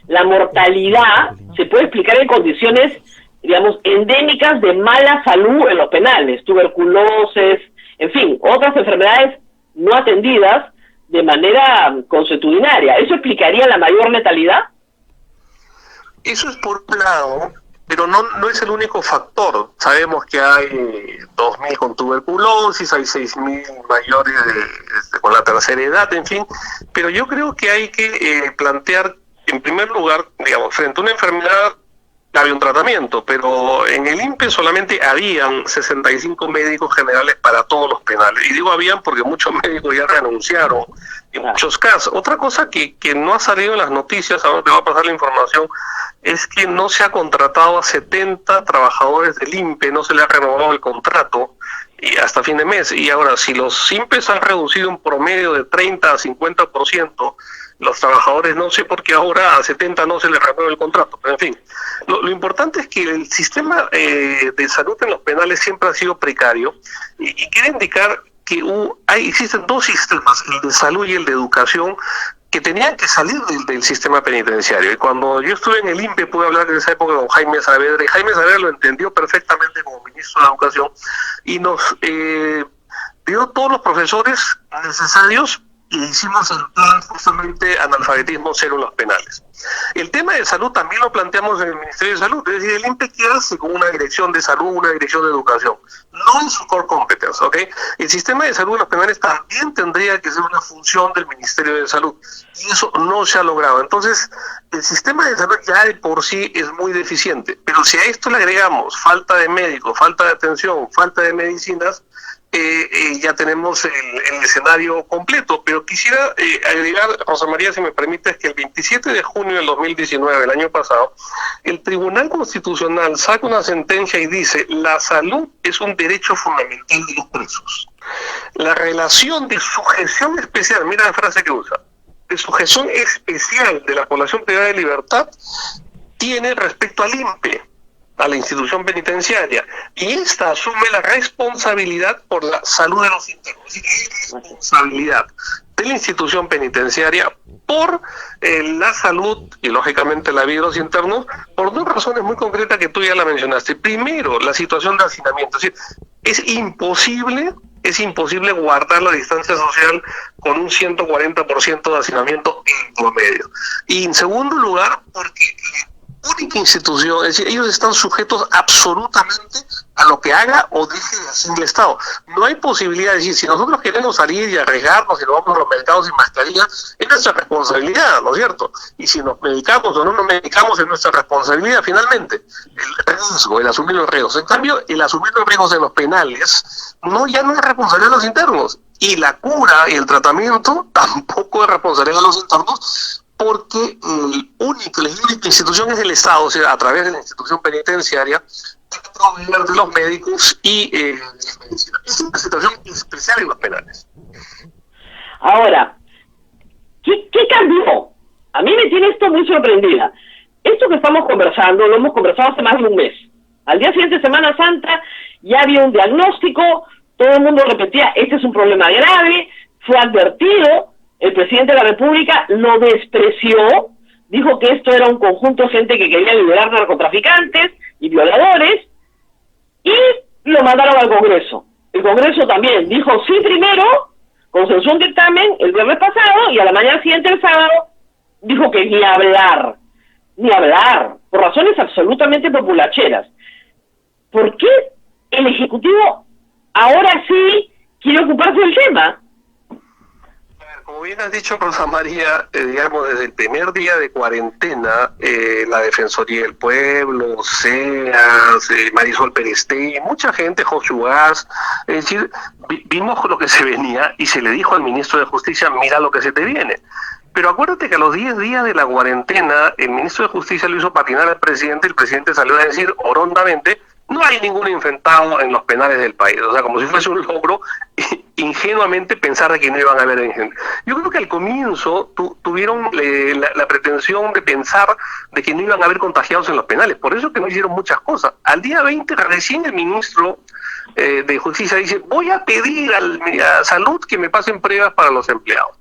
Speaker 3: la mortalidad se puede explicar en condiciones, digamos, endémicas de mala salud en los penales, tuberculosis, en fin, otras enfermedades no atendidas de manera consuetudinaria. ¿Eso explicaría la mayor letalidad?
Speaker 4: Eso es por un lado, pero no es el único factor. Sabemos que hay 2.000 con tuberculosis, hay 6.000 mayores con la tercera edad, en fin, pero yo creo que hay que plantear, en primer lugar, digamos, frente a una enfermedad había un tratamiento, pero en el INPE solamente habían 65 médicos generales para todos los penales. Y digo habían porque muchos médicos ya renunciaron en muchos casos. Otra cosa que no ha salido en las noticias, ahora te voy a pasar la información, es que no se ha contratado a 70 trabajadores del INPE, no se le ha renovado el contrato y hasta fin de mes. Y ahora, si los INPEs han reducido un promedio de 30 a 50%, los trabajadores, no sé por qué ahora a 70 no se les renueva el contrato, pero en fin, lo importante es que el sistema de salud en los penales siempre ha sido precario y quiere indicar que existen 2 sistemas, el de salud y el de educación, que tenían que salir del sistema penitenciario. Y cuando yo estuve en el INPE pude hablar en esa época con Jaime Saavedra, y Jaime Saavedra lo entendió perfectamente como ministro de Educación y nos dio todos los profesores necesarios y hicimos el plan justamente analfabetismo cero en los penales. El tema de salud también lo planteamos en el Ministerio de Salud, es decir, el INPE qué hace con una dirección de salud, una dirección de educación, no en su core competence, ¿ok? El sistema de salud en los penales también tendría que ser una función del Ministerio de Salud, y eso no se ha logrado. Entonces, el sistema de salud ya de por sí es muy deficiente, pero si a esto le agregamos falta de médicos, falta de atención, falta de medicinas, ya tenemos el escenario completo. Pero quisiera agregar, Rosa María, si me permites, que el 27 de junio del 2019, el año pasado, el Tribunal Constitucional saca una sentencia y dice: la salud es un derecho fundamental de los presos. La relación de sujeción especial, mira la frase que usa, de sujeción especial de la población privada de libertad tiene respecto al INPE, a la institución penitenciaria, y esta asume la responsabilidad por la salud de los internos. Es decir, hay responsabilidad de la institución penitenciaria por la salud y lógicamente la vida de los internos, por dos razones muy concretas que tú ya la mencionaste. Primero, la situación de hacinamiento. Es decir, es imposible guardar la distancia social con un 140% de hacinamiento en promedio. Y en segundo lugar, porque única institución, es decir, ellos están sujetos absolutamente a lo que haga o deje de hacer el Estado. No hay posibilidad de decir, si nosotros queremos salir y arriesgarnos y nos vamos a los mercados sin mascarilla, es nuestra responsabilidad, ¿no es cierto? Y si nos medicamos o no nos medicamos, es nuestra responsabilidad finalmente. El riesgo, el asumir los riesgos. En cambio, el asumir los riesgos en los penales, ya no es responsabilidad de los internos. Y la cura y el tratamiento tampoco es responsabilidad de los internos, porque la única institución es el Estado, o sea, a través de la institución penitenciaria, para proveer de los médicos y las medicinas. Es una situación especial en los penales.
Speaker 3: Ahora, ¿qué cambió? A mí me tiene esto muy sorprendida. Esto que estamos conversando, lo hemos conversado hace más de un mes. Al día siguiente, Semana Santa, ya había un diagnóstico, todo el mundo repetía, este es un problema grave, fue advertido. El presidente de la República lo despreció, dijo que esto era un conjunto de gente que quería liberar narcotraficantes y violadores, y lo mandaron al Congreso. El Congreso también dijo sí primero, consensuó un dictamen el viernes pasado, y a la mañana siguiente, el sábado, dijo que ni hablar, por razones absolutamente populacheras. ¿Por qué el Ejecutivo ahora sí quiere ocuparse del tema?
Speaker 4: Como bien has dicho, Rosa María, digamos, desde el primer día de cuarentena, la Defensoría del Pueblo, SEAS, Marisol Perestey, mucha gente, José Ugaz, es decir, vimos lo que se venía y se le dijo al ministro de Justicia: mira lo que se te viene. Pero acuérdate que a los 10 días de la cuarentena, el ministro de Justicia lo hizo patinar al presidente, el presidente salió a decir orondamente: no hay ningún infectado en los penales del país. O sea, como si fuese un logro, ingenuamente pensar de que no iban a haber gente. Yo creo que al comienzo tuvieron la pretensión de pensar de que no iban a haber contagiados en los penales. Por eso que no hicieron muchas cosas. Al día 20, recién el ministro de Justicia dice: voy a pedir a Salud que me pasen pruebas para los empleados.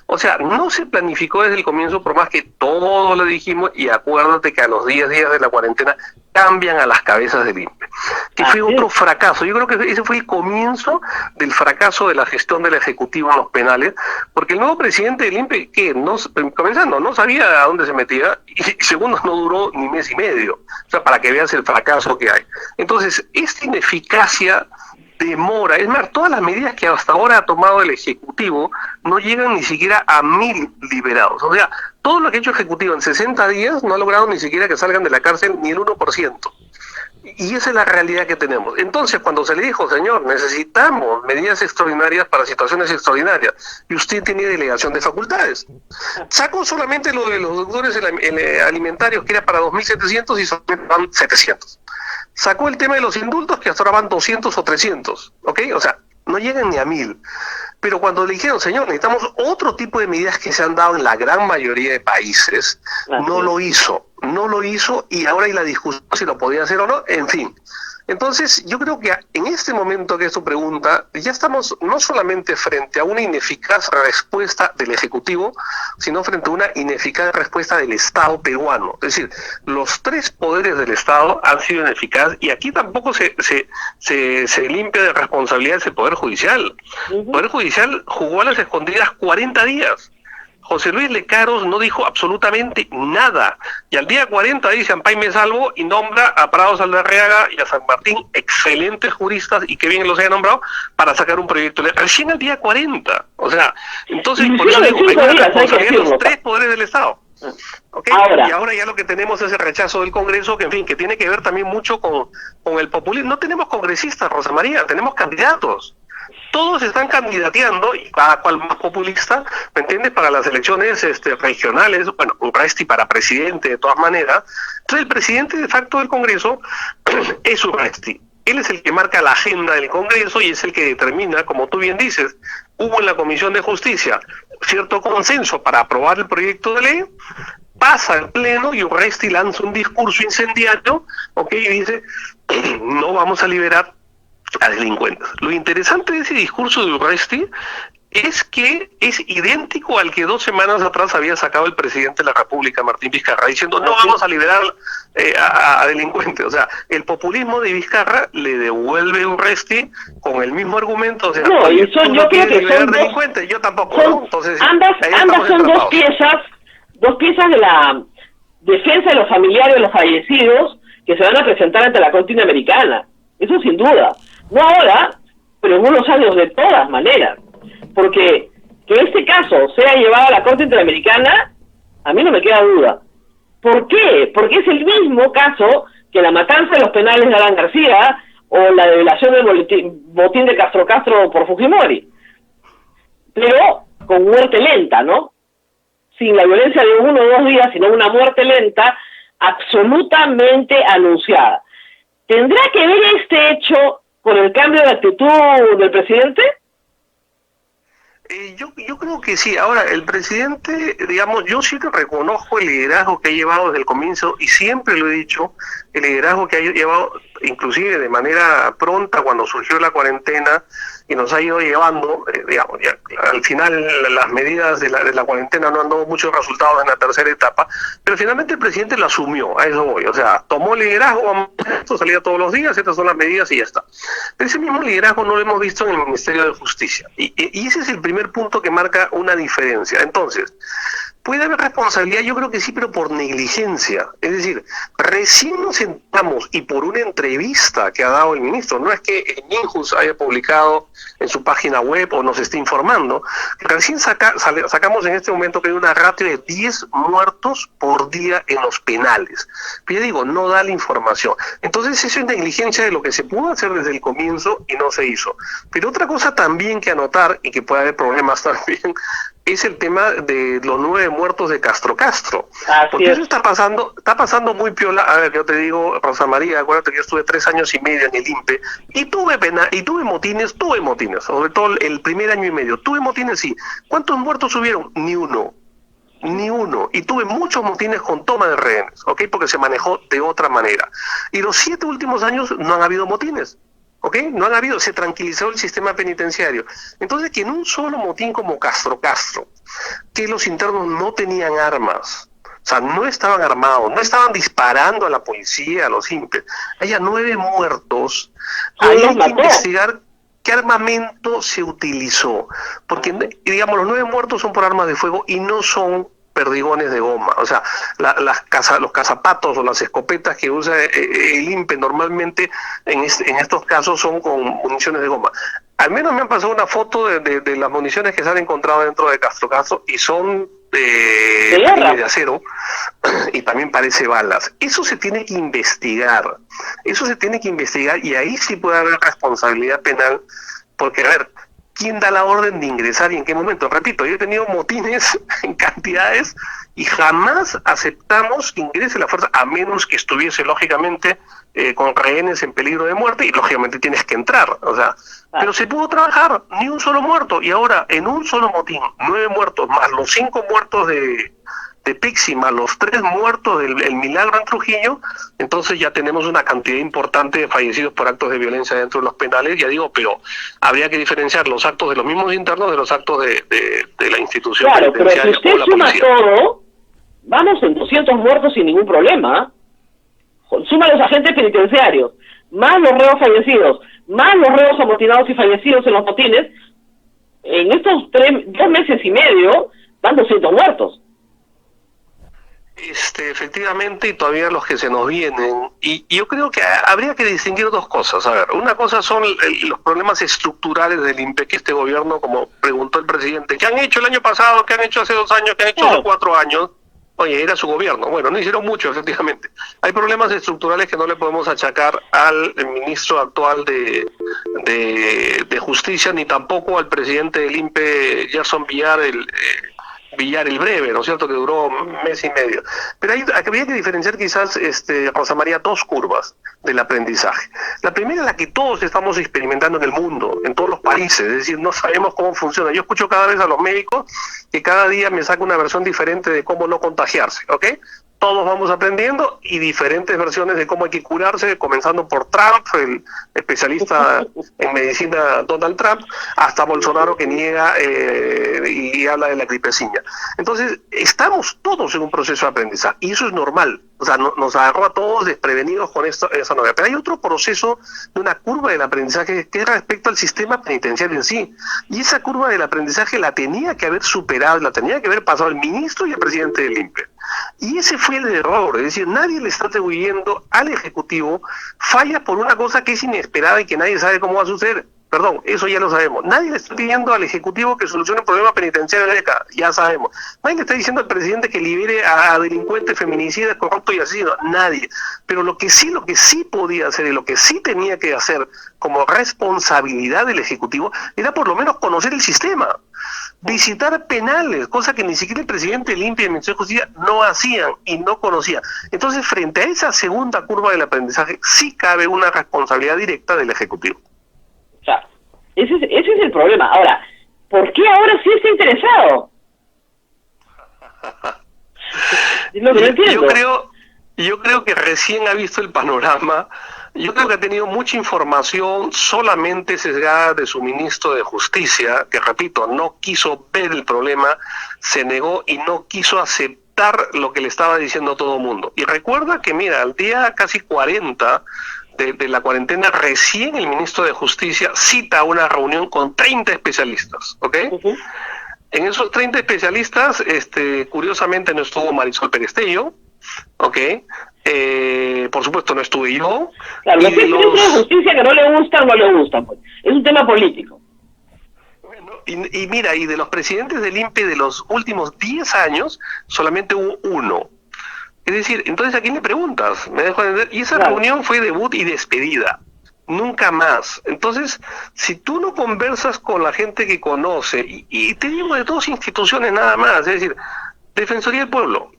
Speaker 4: O sea, no se planificó desde el comienzo, por más que todos lo dijimos, y acuérdate que a los 10 días de la cuarentena cambian a las cabezas del INPE, que fue otro fracaso. Yo creo que ese fue el comienzo del fracaso de la gestión del Ejecutivo en los penales, porque el nuevo presidente del INPE, comenzando, no sabía a dónde se metía, y segundo, no duró ni mes y medio. O sea, para que veas el fracaso que hay. Entonces, esta ineficacia demora, es más, todas las medidas que hasta ahora ha tomado el Ejecutivo no llegan ni siquiera a 1.000 liberados. O sea, todo lo que ha hecho el Ejecutivo en 60 días no ha logrado ni siquiera que salgan de la cárcel ni el 1%. Y esa es la realidad que tenemos. Entonces, cuando se le dijo: señor, necesitamos medidas extraordinarias para situaciones extraordinarias, y usted tiene delegación de facultades, sacó solamente lo de los deudores alimentarios, que era para 2.700, y solamente van 700. Sacó el tema de los indultos, que hasta ahora van 200 o 300, ¿ok? O sea, no llegan ni a 1.000. Pero cuando le dijeron: señor, necesitamos otro tipo de medidas que se han dado en la gran mayoría de países, no lo hizo, y ahora hay la discusión si lo podía hacer o no. En fin, Entonces, yo creo que en este momento que es tu pregunta, ya estamos no solamente frente a una ineficaz respuesta del Ejecutivo, sino frente a una ineficaz respuesta del Estado peruano. Es decir, los tres poderes del Estado han sido ineficaces y aquí tampoco se limpia de responsabilidades el Poder Judicial. El Poder Judicial jugó a las escondidas 40 días. José Luis Lecaros no dijo absolutamente nada. Y al día 40 dice Ampay me salvo y nombra a Prado Saldarriaga y a San Martín, excelentes juristas, y que bien los haya nombrado, para sacar un proyecto de ley. Recién al día 40. O sea, entonces, por eso digo, hay una responsabilidad de los tres poderes del Estado. ¿Okay? Y ahora ya lo que tenemos es el rechazo del Congreso, que en fin, que tiene que ver también mucho con el populismo. No tenemos congresistas, Rosa María, tenemos candidatos. Todos están candidateando, y cada cual más populista, ¿me entiendes? Para las elecciones regionales, bueno, Urresti para presidente de todas maneras. Entonces el presidente de facto del Congreso es Urresti. Él es el que marca la agenda del Congreso y es el que determina, como tú bien dices, hubo en la Comisión de Justicia cierto consenso para aprobar el proyecto de ley, pasa al Pleno y Urresti lanza un discurso incendiario, ¿ok? Y dice, no vamos a liberar a delincuentes. Lo interesante de ese discurso de Urresti es que es idéntico al que 2 semanas atrás había sacado el presidente de la República, Martín Vizcarra, diciendo no vamos a liberar a delincuentes. O sea, el populismo de Vizcarra le devuelve a Urresti con el mismo argumento. O sea,
Speaker 3: no, y yo creo que son
Speaker 4: delincuentes, yo tampoco, ¿no? Entonces,
Speaker 3: ambas son dos piezas de la defensa de los familiares de los fallecidos que se van a presentar ante la Corte Interamericana. Eso sin duda. No ahora, pero en unos años de todas maneras. Porque que este caso sea llevado a la Corte Interamericana, a mí no me queda duda. ¿Por qué? Porque es el mismo caso que la matanza de los penales de Alan García o la develación del botín de Castro por Fujimori. Pero con muerte lenta, ¿no? Sin la violencia de 1 o 2 días, sino una muerte lenta absolutamente anunciada. ¿Tendrá que ver este hecho con el cambio de actitud del presidente?
Speaker 4: Yo creo que sí. Ahora, el presidente, digamos, yo sí que reconozco el liderazgo que ha llevado desde el comienzo, y siempre lo he dicho, el liderazgo que ha llevado, inclusive de manera pronta cuando surgió la cuarentena, y nos ha ido llevando, digamos, ya, al final las medidas de la cuarentena no han dado muchos resultados en la tercera etapa, pero finalmente el presidente lo asumió, a eso voy, o sea, tomó liderazgo, esto salía todos los días, estas son las medidas y ya está. Pero ese mismo liderazgo no lo hemos visto en el Ministerio de Justicia, y ese es el primer punto que marca una diferencia. Entonces, ¿puede haber responsabilidad? Yo creo que sí, pero por negligencia. Es decir, recién nos sentamos y por una entrevista que ha dado el ministro, no es que Ninjus haya publicado en su página web o nos esté informando, recién sacamos en este momento que hay una ratio de 10 muertos por día en los penales. Pero yo digo, no da la información. Entonces eso es negligencia de lo que se pudo hacer desde el comienzo y no se hizo. Pero otra cosa también que anotar, y que puede haber problemas también, es el tema de los 9 muertos de Castro. Porque eso está pasando muy piola. A ver, yo te digo, Rosa María, acuérdate que yo estuve 3 años y medio en el INPE, y tuve motines, sobre todo el primer año y medio. Tuve motines, sí. ¿Cuántos muertos hubieron? Ni uno. Y tuve muchos motines con toma de rehenes, ¿ok? Porque se manejó de otra manera. Y los 7 últimos años no han habido motines. ¿Ok? No han habido, se tranquilizó el sistema penitenciario. Entonces, que en un solo motín como Castro, que los internos no tenían armas, o sea, no estaban armados, no estaban disparando a la policía, a los INPE, haya 9 muertos, ahí hay que investigar qué armamento se utilizó, porque, digamos, los 9 muertos son por armas de fuego y no son perdigones de goma. O sea, los cazapatos o las escopetas que usa el INPE normalmente en estos casos son con municiones de goma. Al menos me han pasado una foto de las municiones que se han encontrado dentro de Castro y son de acero y también parece balas. Eso se tiene que investigar. Y ahí sí puede haber responsabilidad penal, porque, a ver, ¿quién da la orden de ingresar y en qué momento? Repito, yo he tenido motines en cantidades y jamás aceptamos que ingrese la fuerza, a menos que estuviese, lógicamente, con rehenes en peligro de muerte, y lógicamente tienes que entrar. O sea, pero se pudo trabajar, ni un solo muerto. Y ahora, en un solo motín, 9 muertos, más los 5 muertos de de Píxima, los 3 muertos del milagro en Trujillo, entonces ya tenemos una cantidad importante de fallecidos por actos de violencia dentro de los penales. Ya digo, pero habría que diferenciar los actos de los mismos internos de los actos de la institución
Speaker 3: claro, pero si
Speaker 4: penitenciaria
Speaker 3: usted
Speaker 4: o la
Speaker 3: suma
Speaker 4: policía.
Speaker 3: todo, vamos en 200 muertos sin ningún problema. Suma los agentes penitenciarios, más los reos fallecidos, más los reos amotinados y fallecidos en los motines. En estos 2 meses y medio van 200 muertos.
Speaker 4: Efectivamente, y todavía los que se nos vienen. Y yo creo que habría que distinguir 2 cosas. A ver, una cosa son los problemas estructurales del INPE, que este gobierno, como preguntó el presidente, ¿qué han hecho el año pasado? ¿Qué han hecho hace 2 años? ¿Qué han hecho hace 4 años? Oye, era su gobierno. Bueno, no hicieron mucho, efectivamente. Hay problemas estructurales que no le podemos achacar al ministro actual de Justicia, ni tampoco al presidente del INPE, Gerson Villar, el breve, ¿no es cierto?, que duró 1 mes y medio. Pero habría que diferenciar quizás, Rosa María, 2 curvas del aprendizaje. La primera es la que todos estamos experimentando en el mundo, en todos los países, es decir, no sabemos cómo funciona. Yo escucho cada vez a los médicos que cada día me saca una versión diferente de cómo no contagiarse, ¿ok? Todos vamos aprendiendo y diferentes versiones de cómo hay que curarse, comenzando por Trump, el especialista en medicina Donald Trump, hasta Bolsonaro, que niega y habla de la gripecina. Entonces, estamos todos en un proceso de aprendizaje y eso es normal. O sea, nos agarró a todos desprevenidos con esa novedad. Pero hay otro proceso de una curva del aprendizaje que es respecto al sistema penitenciario en sí. Y esa curva del aprendizaje la tenía que haber superado, la tenía que haber pasado el ministro y el presidente del INPE. Y ese fue el error, es decir, nadie le está atribuyendo al Ejecutivo falla por una cosa que es inesperada y que nadie sabe cómo va a suceder. Perdón, eso ya lo sabemos. Nadie le está pidiendo al Ejecutivo que solucione el problema penitenciario de acá, ya sabemos. Nadie le está diciendo al presidente que libere a delincuentes, feminicidas, corruptos y asesinos, nadie. Pero lo que sí podía hacer y lo que sí tenía que hacer como responsabilidad del Ejecutivo era por lo menos conocer el sistema, visitar penales, cosa que ni siquiera el presidente del INPE y el Ministerio de Justicia no hacían y no conocían. Entonces, frente a esa segunda curva del aprendizaje, sí cabe una responsabilidad directa del Ejecutivo.
Speaker 3: O sea, ese es el problema. Ahora, ¿por qué ahora sí está interesado? Es lo que no entiendo.
Speaker 4: Yo creo que recién ha visto el panorama. Yo creo que ha tenido mucha información solamente sesgada de su ministro de Justicia, que repito, no quiso ver el problema, se negó y no quiso aceptar lo que le estaba diciendo todo el mundo. Y recuerda que, mira, al día casi 40 de la cuarentena, recién el ministro de Justicia cita una reunión con 30 especialistas, ¿ok?
Speaker 3: Uh-huh.
Speaker 4: En esos 30 especialistas, curiosamente no estuvo Marisol Perestello, ¿ok? Por supuesto no estuve yo.
Speaker 3: Claro, los ministros de Justicia que no le gustan, pues. Es un tema político.
Speaker 4: Bueno, y mira, y de los presidentes del INPE de los últimos 10 años, solamente hubo uno. Es decir, entonces ¿a quién le preguntas? ¿Me dejo entender? Y esa reunión fue debut y despedida. Nunca más. Entonces, si tú no conversas con la gente que conoce, y te digo de 2 instituciones nada más, es decir, Defensoría del Pueblo,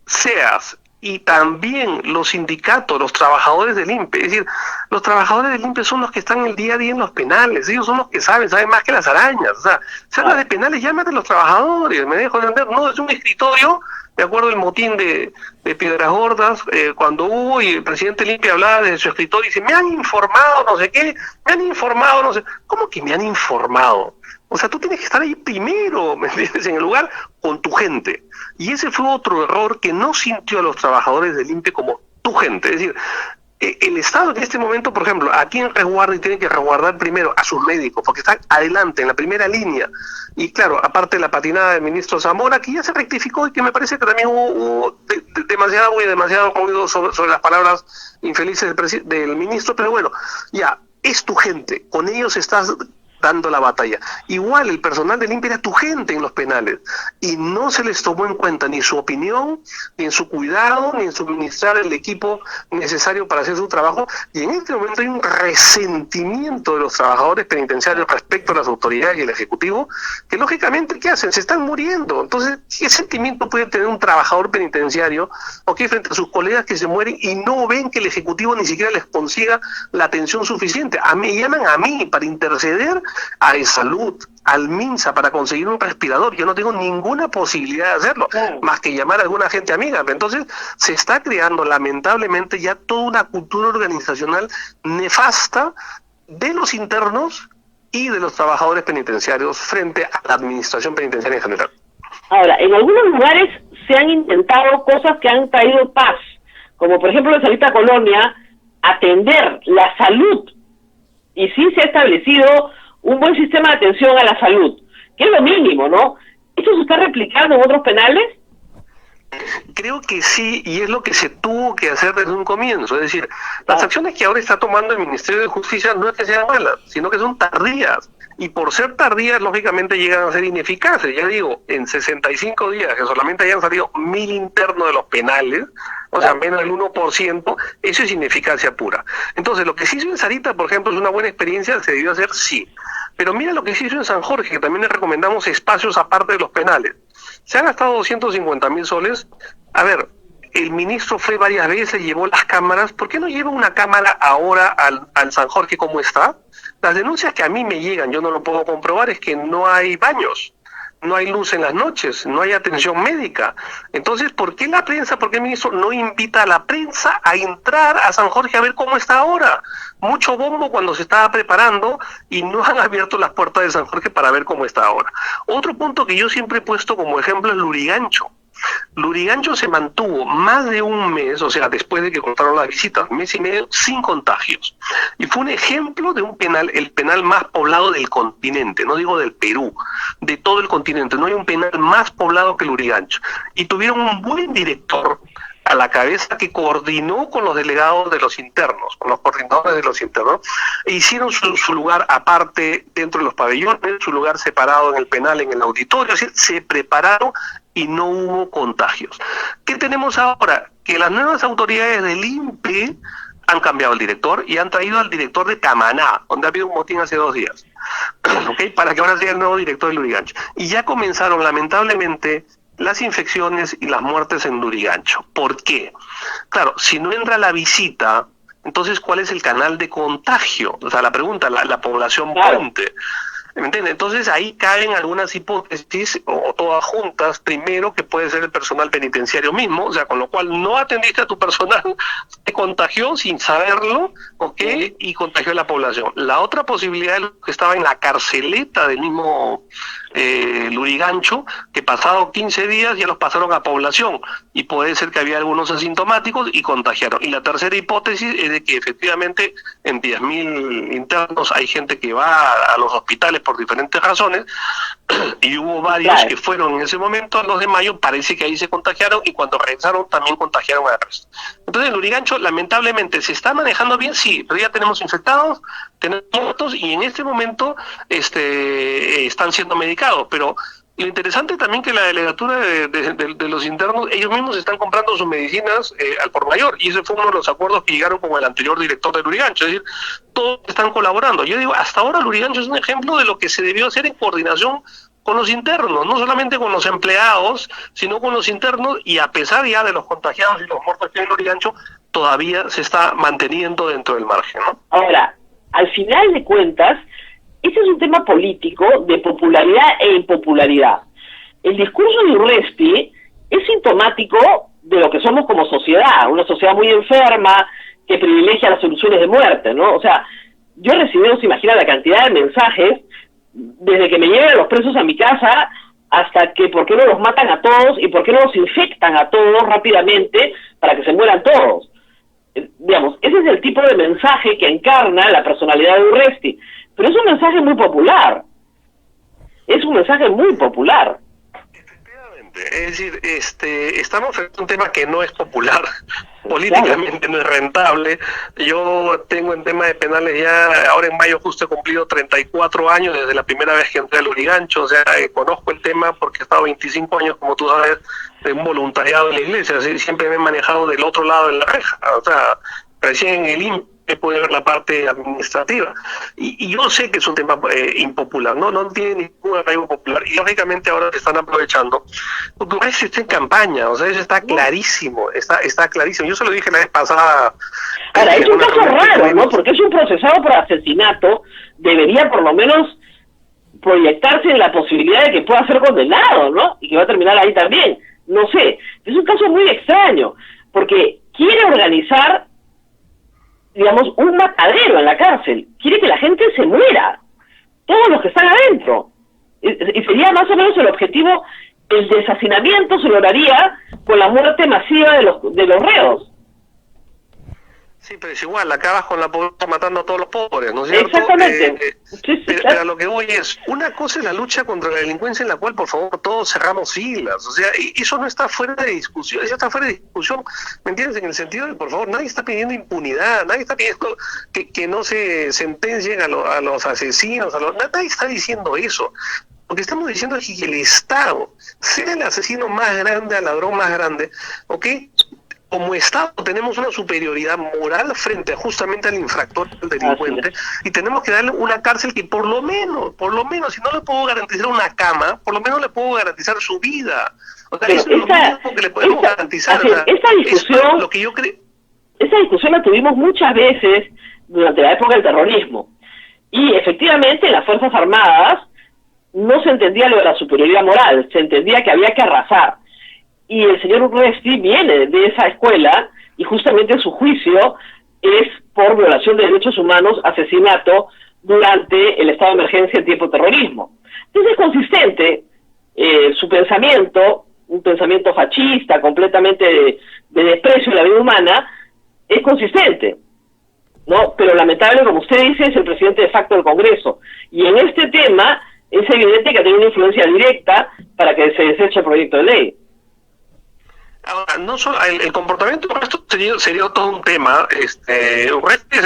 Speaker 4: SEAS, y también los sindicatos, los trabajadores del INPE, es decir, los trabajadores del INPE son los que están el día a día en los penales, ellos son los que saben más que las arañas, o sea, se habla de penales, llámate a los trabajadores, me dejo entender, no es un escritorio. Me acuerdo el motín de Piedras Gordas, cuando hubo, y el presidente del INPE hablaba de su escritorio y dice, me han informado, no sé qué, me han informado, no sé, ¿cómo que me han informado? O sea, tú tienes que estar ahí primero, ¿me entiendes?, en el lugar con tu gente. Y ese fue otro error que no sintió a los trabajadores del INPE como tu gente. Es decir, el Estado en este momento, por ejemplo, ¿a quién resguarda? Y tiene que resguardar primero a sus médicos, porque están adelante, en la primera línea. Y claro, aparte de la patinada del ministro Zamora, que ya se rectificó y que me parece que también hubo demasiado ruido sobre las palabras infelices del ministro, pero bueno, ya, es tu gente, con ellos estás dando la batalla. Igual el personal del INPE era tu gente en los penales y no se les tomó en cuenta ni su opinión, ni en su cuidado, ni en suministrar el equipo necesario para hacer su trabajo, y en este momento hay un resentimiento de los trabajadores penitenciarios respecto a las autoridades y el Ejecutivo, que lógicamente, ¿qué hacen? Se están muriendo. Entonces, ¿qué sentimiento puede tener un trabajador penitenciario frente a sus colegas que se mueren y no ven que el Ejecutivo ni siquiera les consiga la atención suficiente? Me llaman a mí para interceder a Salud, al MINSA para conseguir un respirador. Yo no tengo ninguna posibilidad de hacerlo, más que llamar a alguna gente amiga. Entonces se está creando lamentablemente ya toda una cultura organizacional nefasta de los internos y de los trabajadores penitenciarios frente a la administración penitenciaria en general. Ahora, en algunos lugares se han intentado cosas que han traído paz, como por ejemplo en Salita Colonia, atender la salud, y sí se ha establecido un buen sistema de atención a la salud, que es lo mínimo, ¿no? ¿Esto se está replicando en otros penales? Creo que sí, y es lo que se tuvo que hacer desde un comienzo. Es decir, las acciones que ahora está tomando el Ministerio de Justicia no es que sean malas, sino que son tardías. Y por ser tardías, lógicamente llegan a ser ineficaces. Ya digo, en 65 días, que solamente hayan salido 1.000 internos de los penales, o sea, menos del 1%, eso es ineficacia pura. Entonces, lo que se hizo en Sarita, por ejemplo, es una buena experiencia, se debió hacer, sí. Pero mira lo que se hizo en San Jorge, que también le recomendamos espacios aparte de los penales. Se han gastado 250.000 soles. A ver, el ministro fue varias veces, llevó las cámaras. ¿Por qué no lleva una cámara ahora al San Jorge como está? Las denuncias que a mí me llegan, yo no lo puedo comprobar, es que no hay baños, no hay luz en las noches, no hay atención médica. Entonces, ¿por qué la prensa, por qué el ministro no invita a la prensa a entrar a San Jorge a ver cómo está ahora? Mucho bombo cuando se estaba preparando y no han abierto las puertas de San Jorge para ver cómo está ahora. Otro punto que yo siempre he puesto como ejemplo es Lurigancho. Lurigancho se mantuvo más de un mes, o sea, después de que cortaron las visitas, 1 mes y medio, sin contagios. Y fue un ejemplo de un penal, el penal más poblado del continente, no digo del Perú, de todo el continente. No hay un penal más poblado que Lurigancho. Y tuvieron un buen director a la cabeza que coordinó con los delegados de los internos, con los coordinadores de los internos, e hicieron su lugar aparte dentro de los pabellones, su lugar separado en el penal, en el auditorio, así, se prepararon y no hubo contagios. ¿Qué tenemos ahora? Que las nuevas autoridades del INPE han cambiado el director y han traído al director de Camaná, donde ha habido un motín hace 2 días, ¿okay? Para que ahora sea el nuevo director de Lurigancho. Y ya comenzaron, lamentablemente, las infecciones y las muertes en Lurigancho. ¿Por qué? Claro, si no entra la visita, entonces, ¿cuál es el canal de contagio? O sea, la pregunta, la población puente. ¿Me entiendes? Entonces ahí caen algunas hipótesis, o todas juntas. Primero, que puede ser el personal penitenciario mismo, o sea, con lo cual no atendiste a tu personal, te contagió sin saberlo, ¿ok? Y contagió a la población. La otra posibilidad es que estaba en la carceleta del mismo Lurigancho, que pasado 15 días ya los pasaron a población, y puede ser que había algunos asintomáticos y contagiaron. Y la tercera hipótesis es de que efectivamente en 10.000 internos hay gente que va a los hospitales por diferentes razones, y hubo varios que fueron en ese momento, a los de mayo, parece que ahí se contagiaron, y cuando regresaron también contagiaron a resto. Entonces el Lurigancho lamentablemente se está manejando bien, sí, pero ya tenemos infectados, tenemos muertos, y en este momento están siendo medicados, pero lo interesante también que la delegatura de los internos, ellos mismos están comprando sus medicinas al por mayor, y ese fue uno de los acuerdos que llegaron con el anterior director de Lurigancho, es decir, todos están colaborando. Yo digo, hasta ahora Lurigancho es un ejemplo de lo que se debió hacer en coordinación con los internos, no solamente con los empleados, sino con los internos, y a pesar ya de los contagiados y los muertos que hay en Lurigancho, todavía se está manteniendo dentro del margen, ¿no? Ahora, al final de cuentas, ese es un tema político de popularidad e impopularidad. El discurso de Urresti es sintomático de lo que somos como sociedad, una sociedad muy enferma que privilegia las soluciones de muerte, ¿no? O sea, yo he recibido, se imagina, la cantidad de mensajes desde que me llegan los presos a mi casa hasta que por qué no los matan a todos y por qué no los infectan a todos rápidamente para que se mueran todos. Digamos, ese es el tipo de mensaje que encarna la personalidad de Urresti. Pero es un mensaje muy popular. Es un mensaje muy popular. Efectivamente. Es decir, estamos en un tema que no es popular. Políticamente no es rentable. Yo tengo en tema de penales ya, ahora en mayo justo he cumplido 34 años desde la primera vez que entré al Lurigancho. O sea, conozco el tema porque he estado 25 años, como tú sabes, de un voluntariado en la iglesia. Así, siempre me he manejado del otro lado de la reja. O sea, recién en el INPE puede ver la parte administrativa, y yo sé que es un tema impopular, no tiene ningún arraigo popular, y lógicamente ahora se están aprovechando, porque eso está en campaña, o sea, eso está clarísimo, está clarísimo. Yo se lo dije la vez pasada. Ahora, es un caso raro, ¿no? Porque es un procesado por asesinato, debería por lo menos
Speaker 3: proyectarse en la posibilidad de que pueda ser condenado, ¿no? Y que va a terminar ahí también. No sé. Es un caso muy extraño, porque quiere organizar, digamos, un matadero en la cárcel. Quiere que la gente se muera. Todos los que están adentro. Y sería más o menos el objetivo, el deshacinamiento se lograría con la muerte masiva de los reos.
Speaker 4: Sí, pero es igual, acabas con la pobreza matando a todos los pobres, ¿no es cierto?
Speaker 3: Exactamente. Sí,
Speaker 4: Pero
Speaker 3: claro.
Speaker 4: a lo que voy es, una cosa es la lucha contra la delincuencia en la cual, por favor, todos cerramos filas. O sea, eso no está fuera de discusión, eso está fuera de discusión, ¿me entiendes? En el sentido de, por favor, nadie está pidiendo impunidad, nadie está pidiendo que no se sentencien a los asesinos, nadie está diciendo eso. Lo que estamos diciendo es que el Estado, sea el asesino más grande, al ladrón más grande, ¿ok? Como Estado tenemos una superioridad moral frente justamente al infractor, al delincuente, y tenemos que darle una cárcel que por lo menos, si no le puedo garantizar una cama, por lo menos le puedo garantizar su vida. O sea, eso es lo mínimo que le podemos garantizar. O sea,
Speaker 3: esta discusión,
Speaker 4: es lo que yo creo.
Speaker 3: Esta discusión la tuvimos muchas veces durante la época del terrorismo. Y efectivamente en las Fuerzas Armadas no se entendía lo de la superioridad moral, se entendía que había que arrasar. Y el señor Urresti viene de esa escuela y justamente su juicio es por violación de derechos humanos, asesinato durante el estado de emergencia en tiempo de terrorismo. Entonces es consistente su pensamiento, un pensamiento fascista, completamente de desprecio de la vida humana, es consistente, ¿no? Pero lamentable, como usted dice, es el presidente de facto del Congreso. Y en este tema es evidente que ha tenido una influencia directa para que se deseche el proyecto de ley.
Speaker 4: Ahora, no solo el comportamiento de esto sería todo un tema. Urresti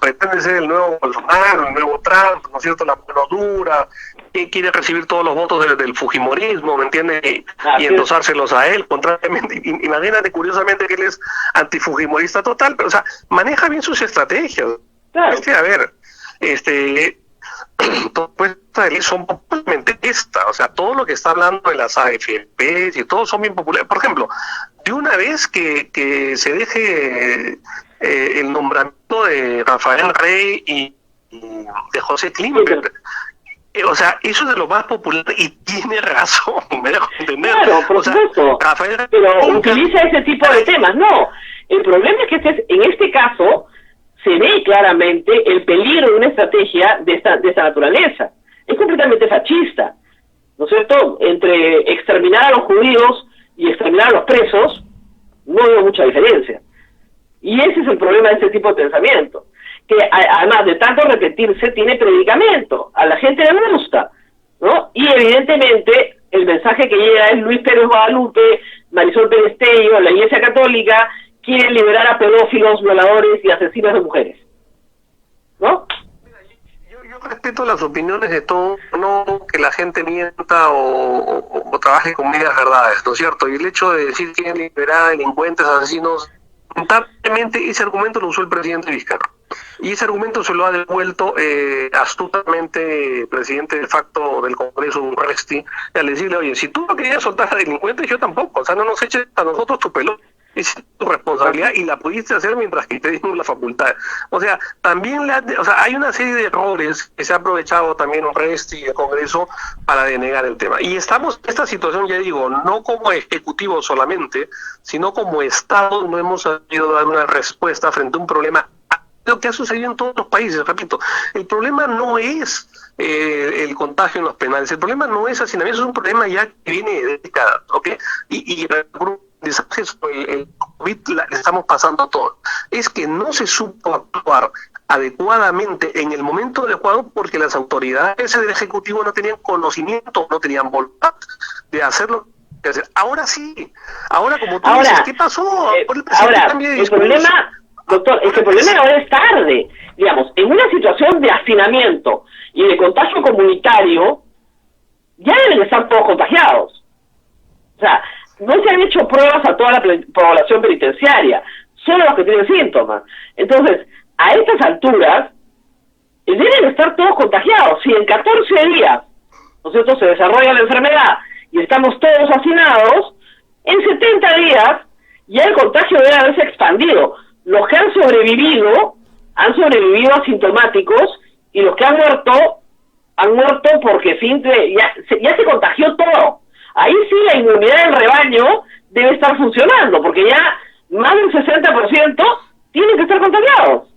Speaker 4: pretende ser el nuevo Bolsonaro, el nuevo Trump, ¿no es cierto? La mano dura, que quiere recibir todos los votos del fujimorismo, ¿me entiende? Y endosárselos a él, contrariamente. Imagínate, curiosamente, que él es antifujimorista total, pero, o sea, maneja bien sus estrategias.
Speaker 3: Claro.
Speaker 4: A ver, pues son popularmente o sea, todo lo que está hablando de las AFPs y todos son bien populares. Por ejemplo, de una vez que se deje el nombramiento de Rafael Rey y de José Klimber, o sea, eso es de lo más popular y tiene razón, me dejo entender.
Speaker 3: Claro, por supuesto, pero utiliza ese tipo de temas. No, el problema es que en este caso se ve claramente el peligro de una estrategia de esta naturaleza. Es completamente fascista, ¿no es cierto? Entre exterminar a los judíos y exterminar a los presos, no veo mucha diferencia. Y ese es el problema de este tipo de pensamiento, que además de tanto repetirse, tiene predicamento. A la gente le gusta, ¿no? Y evidentemente el mensaje que llega es Luis Pérez Guadalupe, Marisol Pérez Tello, la Iglesia Católica, quieren liberar a pedófilos, violadores y asesinos de mujeres, ¿no?
Speaker 4: Yo respeto las opiniones de todos, no que la gente mienta o trabaje con medias verdades, ¿no es cierto? Y el hecho de decir que quieren liberar a delincuentes, asesinos, lamentablemente ese argumento lo usó el presidente Vizcarra. Y ese argumento se lo ha devuelto astutamente el presidente de facto del Congreso, Urresti, al decirle, oye, si tú no querías soltar a delincuentes, yo tampoco, o sea, no nos eches a nosotros tu pelota. Es tu responsabilidad y la pudiste hacer mientras que te dimos la facultad. O sea, también hay una serie de errores que se ha aprovechado también Urresti y el Congreso para denegar el tema. Y estamos en esta situación, ya digo, no como ejecutivo solamente, sino como Estado no hemos sabido dar una respuesta frente a un problema. Lo que ha sucedido en todos los países, repito, el problema no es el contagio en los penales, el problema no es hacinamiento, es un problema ya que viene de décadas, ¿ok? Y el COVID le estamos pasando a todos. Es que no se supo actuar adecuadamente en el momento adecuado porque las autoridades del Ejecutivo no tenían conocimiento, no tenían voluntad de hacerlo. Ahora sí, ahora como tú dices, ¿qué pasó?
Speaker 3: El problema, doctor, es que el problema ahora es tarde. Digamos, en una situación de hacinamiento y de contagio comunitario, ya deben estar todos contagiados. O sea, no se han hecho pruebas a toda la población penitenciaria, solo los que tienen síntomas. Entonces, a estas alturas, deben estar todos contagiados. Si en 14 días, ¿no es cierto?, se desarrolla la enfermedad y estamos todos hacinados, en 70 días ya el contagio debe haberse expandido. Los que han sobrevivido asintomáticos y los que han muerto han muerto porque ya se contagió todo. Ahí sí la inmunidad del rebaño debe estar funcionando, porque ya más del 60% tienen que estar contagiados.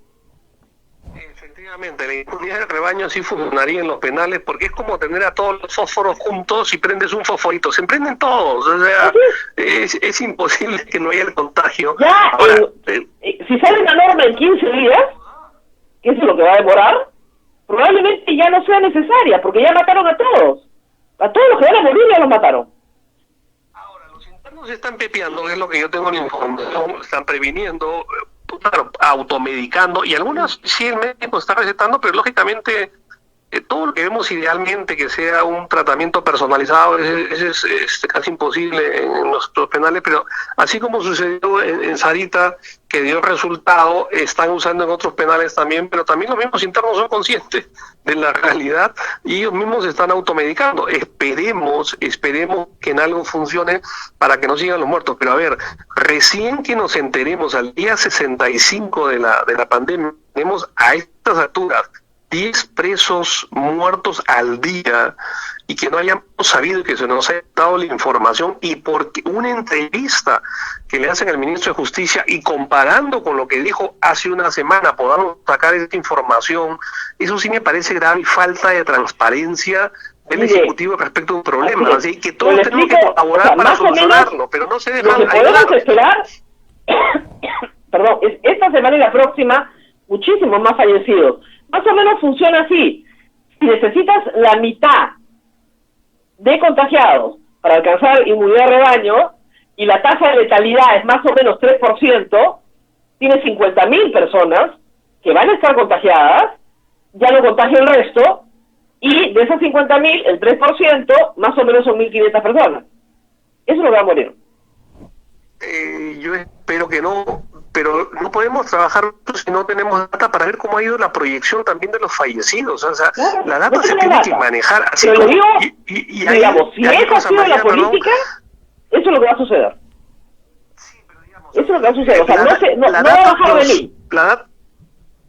Speaker 4: Efectivamente, la inmunidad del rebaño sí funcionaría en los penales, porque es como tener a todos los fósforos juntos y prendes un fosforito, se prenden todos, o sea, es imposible que no haya el contagio.
Speaker 3: Ya,
Speaker 4: ahora,
Speaker 3: si sale una norma en 15 días, que eso es lo que va a demorar, probablemente ya no sea necesaria, porque ya mataron a todos los que van a morir ya los mataron.
Speaker 4: Ahora, los internos están pepeando, que es lo que yo tengo en la información, están previniendo, claro, automedicando, y algunas sí el médico está recetando, pero lógicamente todo lo que vemos idealmente que sea un tratamiento personalizado es casi imposible en nuestros penales, pero así como sucedió en Sarita, que dio resultado, están usando en otros penales también, pero también los mismos internos son conscientes de la realidad y ellos mismos se están automedicando. Esperemos que en algo funcione para que no sigan los muertos, pero a ver, recién que nos enteremos al día 65 de la pandemia, tenemos a estas alturas 10 presos muertos al día y que no hayamos sabido que se nos haya dado la información, y porque una entrevista que le hacen al ministro de Justicia y comparando con lo que dijo hace una semana podamos sacar esta información, eso sí me parece grave y falta de transparencia del Ejecutivo respecto a un problema, así que todos tenemos que colaborar para solucionarlo, pero no se dejan
Speaker 3: lo que podemos esperar perdón, es esta semana y la próxima muchísimos más fallecidos. Más o menos funciona así. Si necesitas la mitad de contagiados para alcanzar inmunidad de rebaño y la tasa de letalidad es más o menos 3%, tienes 50.000 personas que van a estar contagiadas, ya no contagia el resto, y de esas 50.000, el 3%, más o menos son 1.500 personas. Eso es lo que va a morir.
Speaker 4: Yo espero que no, pero no podemos trabajar si no tenemos data para ver cómo ha ido la proyección también de los fallecidos. O sea, claro, la data se tiene que manejar así.
Speaker 3: Pero
Speaker 4: como,
Speaker 3: digo,
Speaker 4: digamos,
Speaker 3: si esa ha sido la política, eso es lo que va a suceder.
Speaker 4: Sí, pero digamos,
Speaker 3: eso es lo que va a suceder. O sea, no va a bajar de mí.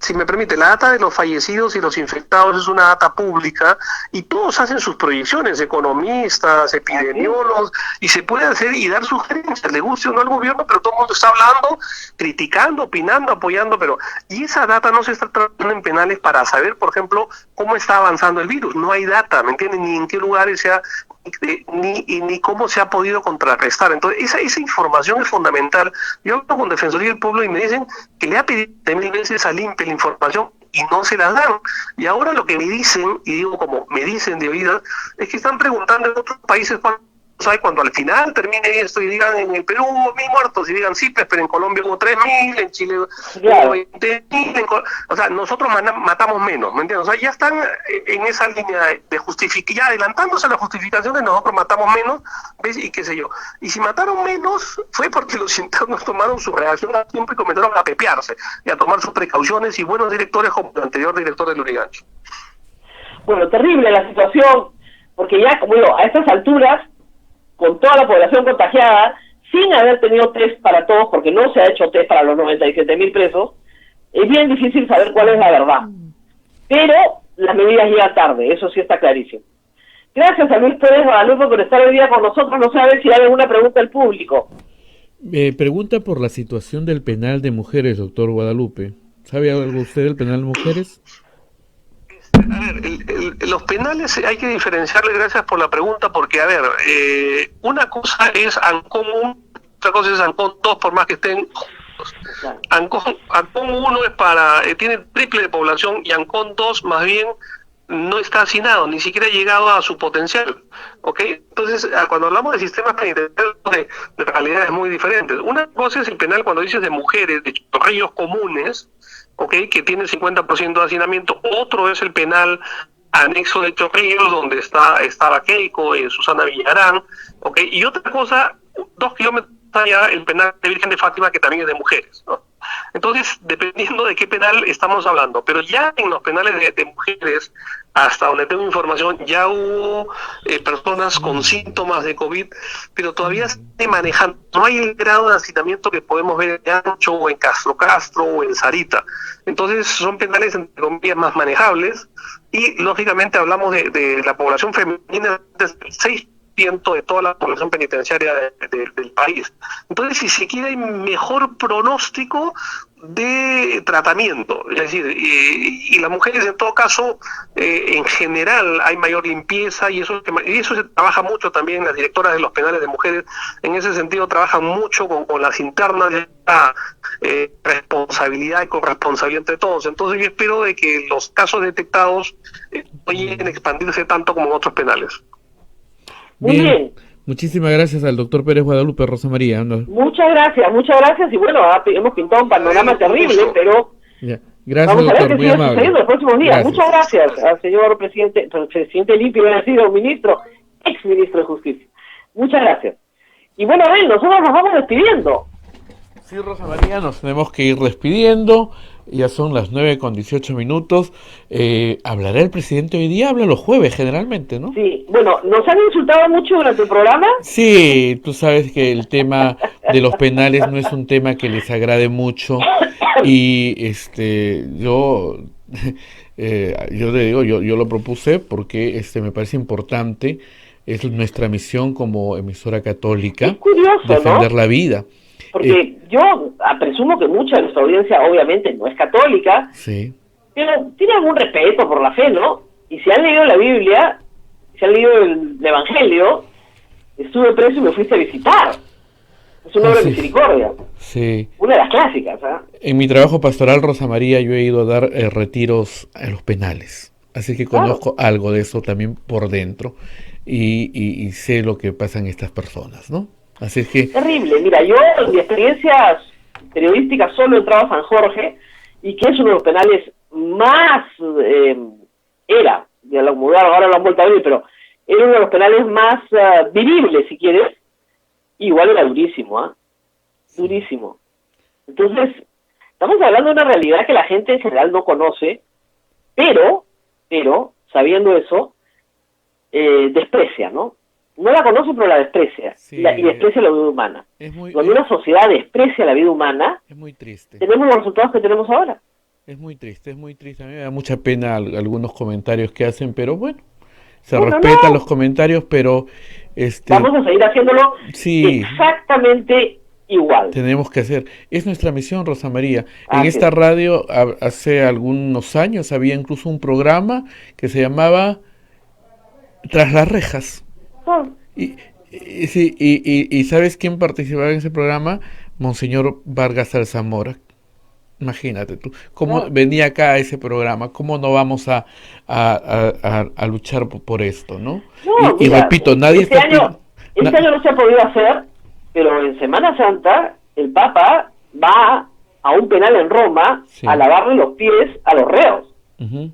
Speaker 4: Si me permite, la data de los fallecidos y los infectados es una data pública y todos hacen sus proyecciones, economistas, epidemiólogos, y se puede hacer y dar sugerencias, le guste o no al gobierno, pero todo el mundo está hablando, criticando, opinando, apoyando, y esa data no se está tratando en penales para saber, por ejemplo, cómo está avanzando el virus. No hay data, ¿me entienden? Ni en qué lugares se ha ni cómo se ha podido contrarrestar. Entonces, esa información es fundamental. Yo hablo con Defensoría del Pueblo y me dicen que le ha pedido 1000 veces al INPE la información y no se la dan. Y ahora lo que me dicen, y digo como me dicen de oídas, es que están preguntando en otros países cuando al final termine esto y digan en el Perú hubo 1.000 muertos y digan sí, pero en Colombia hubo 3.000, en Chile hubo 20.000, o sea, nosotros matamos menos, ¿me entiendes? O sea, ya están en esa línea de justificar, ya adelantándose a las justificaciones, nosotros matamos menos, ¿ves? Y qué sé yo. Y si mataron menos fue porque los internos tomaron su reacción a tiempo y comenzaron a pepearse y a tomar sus precauciones, y buenos directores como el anterior director del Lurigancho.
Speaker 3: Bueno, terrible la situación, porque ya, como digo, a estas alturas, con toda la población contagiada, sin haber tenido test para todos, porque no se ha hecho test para los 97.000 presos, es bien difícil saber cuál es la verdad. Pero las medidas llegan tarde, eso sí está clarísimo. Gracias a Luis Pérez Guadalupe por estar hoy día con nosotros. No sé a ver si hay alguna pregunta del público.
Speaker 2: Pregunta por la situación del penal de mujeres, doctor Guadalupe. ¿Sabe algo usted del penal de mujeres?
Speaker 4: A ver, los penales hay que diferenciarle, gracias por la pregunta, porque, a ver, una cosa es Ancón 1, otra cosa es Ancón 2, por más que estén juntos. Ancón 1 es tiene triple de población, y Ancón 2 más bien no está hacinado, ni siquiera ha llegado a su potencial, ¿ok? Entonces, cuando hablamos de sistemas penitenciarios de realidades muy diferentes, una cosa es el penal cuando dices de mujeres, de chorrillos comunes, ¿okay? Que tiene 50% de hacinamiento. Otro es el penal anexo de Chorrillos, donde estaba Keiko, Susana Villarán, ¿okay? Y otra cosa, 2 kilómetros allá, el penal de Virgen de Fátima, que también es de mujeres, ¿no? Entonces, dependiendo de qué penal estamos hablando, pero ya en los penales de mujeres, hasta donde tengo información, ya hubo personas con síntomas de COVID, pero todavía se está manejando. No hay el grado de hacinamiento que podemos ver en Ancho, o en Castro o en Sarita. Entonces, son penales, entre comillas, más manejables, y lógicamente hablamos de la población femenina del 6% de toda la población penitenciaria del país. Entonces, si se quiere, hay mejor pronóstico de tratamiento, es decir, y las mujeres en todo caso, en general hay mayor limpieza, y eso se trabaja mucho también. Las directoras de los penales de mujeres en ese sentido trabajan mucho con las internas de responsabilidad y corresponsabilidad entre todos. Entonces yo espero de que los casos detectados no lleguen a expandirse tanto como en otros penales.
Speaker 3: Muy bien.
Speaker 2: Muchísimas gracias al doctor Pérez Guadalupe, Rosa María.
Speaker 3: Muchas gracias, y bueno, hemos pintado un panorama terrible, pero
Speaker 2: ya. Gracias,
Speaker 3: vamos a ver
Speaker 2: doctor,
Speaker 3: qué
Speaker 2: muy
Speaker 3: sigue
Speaker 2: amable.
Speaker 3: sucediendo los próximos días.
Speaker 2: Gracias.
Speaker 3: Muchas gracias al señor presidente limpio, hubiera sido ministro, ex ministro de Justicia. Muchas gracias. Y bueno, Abel, nosotros nos vamos despidiendo.
Speaker 2: Sí, Rosa María, nos tenemos que ir despidiendo. Ya son las 9:18. ¿Hablará el presidente hoy día? Habla los jueves generalmente, ¿no?
Speaker 3: Sí, bueno, nos han insultado mucho durante el programa.
Speaker 2: Sí, tú sabes que el tema de los penales no es un tema que les agrade mucho, y yo te digo, yo lo propuse porque me parece importante. Es nuestra misión como emisora católica,
Speaker 3: Es curioso,
Speaker 2: defender
Speaker 3: ¿no?
Speaker 2: la vida.
Speaker 3: Porque yo presumo que mucha de nuestra audiencia obviamente no es católica,
Speaker 2: Sí.
Speaker 3: pero tiene algún respeto por la fe, ¿no? Y si han leído la Biblia, si han leído el Evangelio, estuve preso y me fuiste a visitar. Es una obra de
Speaker 2: sí.
Speaker 3: misericordia.
Speaker 2: Sí.
Speaker 3: Una de las clásicas, ¿ah?
Speaker 2: En mi trabajo pastoral, Rosa María, yo he ido a dar retiros a los penales. Así que conozco algo de eso también por dentro, y sé lo que pasa en estas personas, ¿no? Así es que...
Speaker 3: Terrible. Mira, yo en mi experiencia periodística solo he entrado a San Jorge, y que es uno de los penales más... ya lo mudaron, ahora lo han vuelto a abrir, pero era uno de los penales más vivibles, si quieres. Igual era durísimo, ¿ah? Durísimo. Entonces, estamos hablando de una realidad que la gente en general no conoce, pero sabiendo eso, desprecia, ¿no? No la conoce, pero la desprecia.
Speaker 2: Sí.
Speaker 3: Y desprecia la vida humana. Cuando
Speaker 2: es
Speaker 3: una sociedad desprecia la vida humana,
Speaker 2: muy triste.
Speaker 3: tenemos los resultados que tenemos ahora.
Speaker 2: Es muy triste, es muy triste. A mí me da mucha pena algunos comentarios que hacen, pero bueno, se
Speaker 3: Bueno,
Speaker 2: respetan
Speaker 3: no.
Speaker 2: los comentarios, pero
Speaker 3: Vamos a seguir haciéndolo
Speaker 2: sí,
Speaker 3: exactamente igual.
Speaker 2: tenemos que hacer. Es nuestra misión, Rosa María. En
Speaker 3: Así
Speaker 2: esta
Speaker 3: es.
Speaker 2: radio, hace algunos años, había incluso un programa que se llamaba Tras las Rejas.
Speaker 3: Ah,
Speaker 2: Sí, y ¿sabes quién participaba en ese programa? Monseñor Vargas Alzamora. Imagínate tú, cómo
Speaker 3: Claro.
Speaker 2: venía acá a ese programa, cómo no vamos a luchar por esto, ¿no?
Speaker 3: No,
Speaker 2: Y
Speaker 3: mira,
Speaker 2: repito, nadie
Speaker 3: este
Speaker 2: está
Speaker 3: año no se ha podido hacer, pero en Semana Santa el Papa va a un penal en Roma
Speaker 2: Sí.
Speaker 3: a lavarle los pies a los reos.
Speaker 2: Ujú.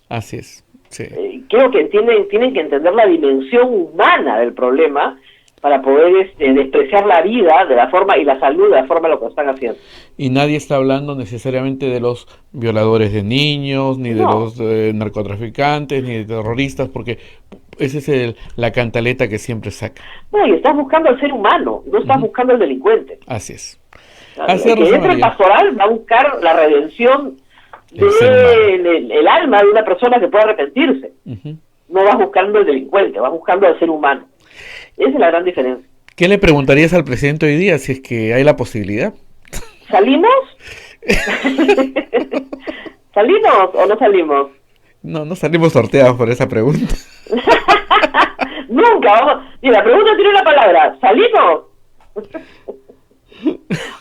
Speaker 2: Así es, sí.
Speaker 3: Creo que tienen que entender la dimensión humana del problema para poder despreciar la vida de la forma y la salud de la forma en lo que están haciendo.
Speaker 2: Y nadie está hablando necesariamente de los violadores de niños, ni de
Speaker 3: No.
Speaker 2: los narcotraficantes, ni de terroristas, porque esa es la cantaleta que siempre saca.
Speaker 3: No, y estás buscando al ser humano, no estás buscando al delincuente.
Speaker 2: Así es.
Speaker 3: Claro,
Speaker 2: Así
Speaker 3: el
Speaker 2: es,
Speaker 3: que
Speaker 2: Rosa
Speaker 3: entra en
Speaker 2: María.
Speaker 3: pastoral va a buscar la redención
Speaker 2: El ser
Speaker 3: del alma de una persona que pueda arrepentirse.
Speaker 2: Ujú.
Speaker 3: No vas buscando al delincuente, vas buscando al ser humano. Esa es la gran diferencia.
Speaker 2: ¿Qué le preguntarías al presidente hoy día si es que hay la posibilidad?
Speaker 3: ¿Salimos? ¿Salimos o no salimos?
Speaker 2: No salimos sorteados por esa pregunta.
Speaker 3: Nunca, vamos. Mira, la pregunta tiene una palabra. ¿Salimos?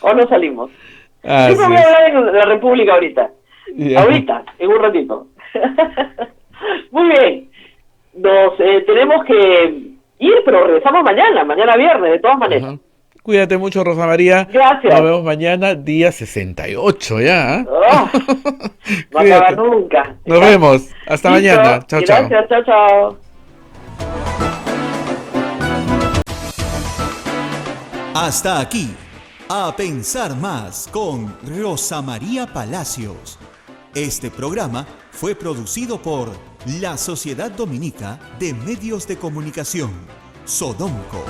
Speaker 3: ¿O no salimos?
Speaker 2: Así
Speaker 3: Yo me voy a
Speaker 2: es.
Speaker 3: hablar en la República ahorita.
Speaker 2: Ya.
Speaker 3: Ahorita, en un ratito. Muy bien. Nos tenemos que ir, pero regresamos mañana viernes, de todas maneras.
Speaker 2: Ajá. Cuídate mucho, Rosa María.
Speaker 3: Gracias.
Speaker 2: Nos vemos mañana, día 68 ya. ¿Eh?
Speaker 3: Oh, no
Speaker 2: Cuídate.
Speaker 3: acaba nunca.
Speaker 2: Nos vemos. Hasta
Speaker 3: Listo.
Speaker 2: mañana. Chao, chao.
Speaker 3: Gracias, chao.
Speaker 1: Hasta aquí, A Pensar Más con Rosa María Palacios. Este programa fue producido por la Sociedad Dominica de Medios de Comunicación, Sodomco.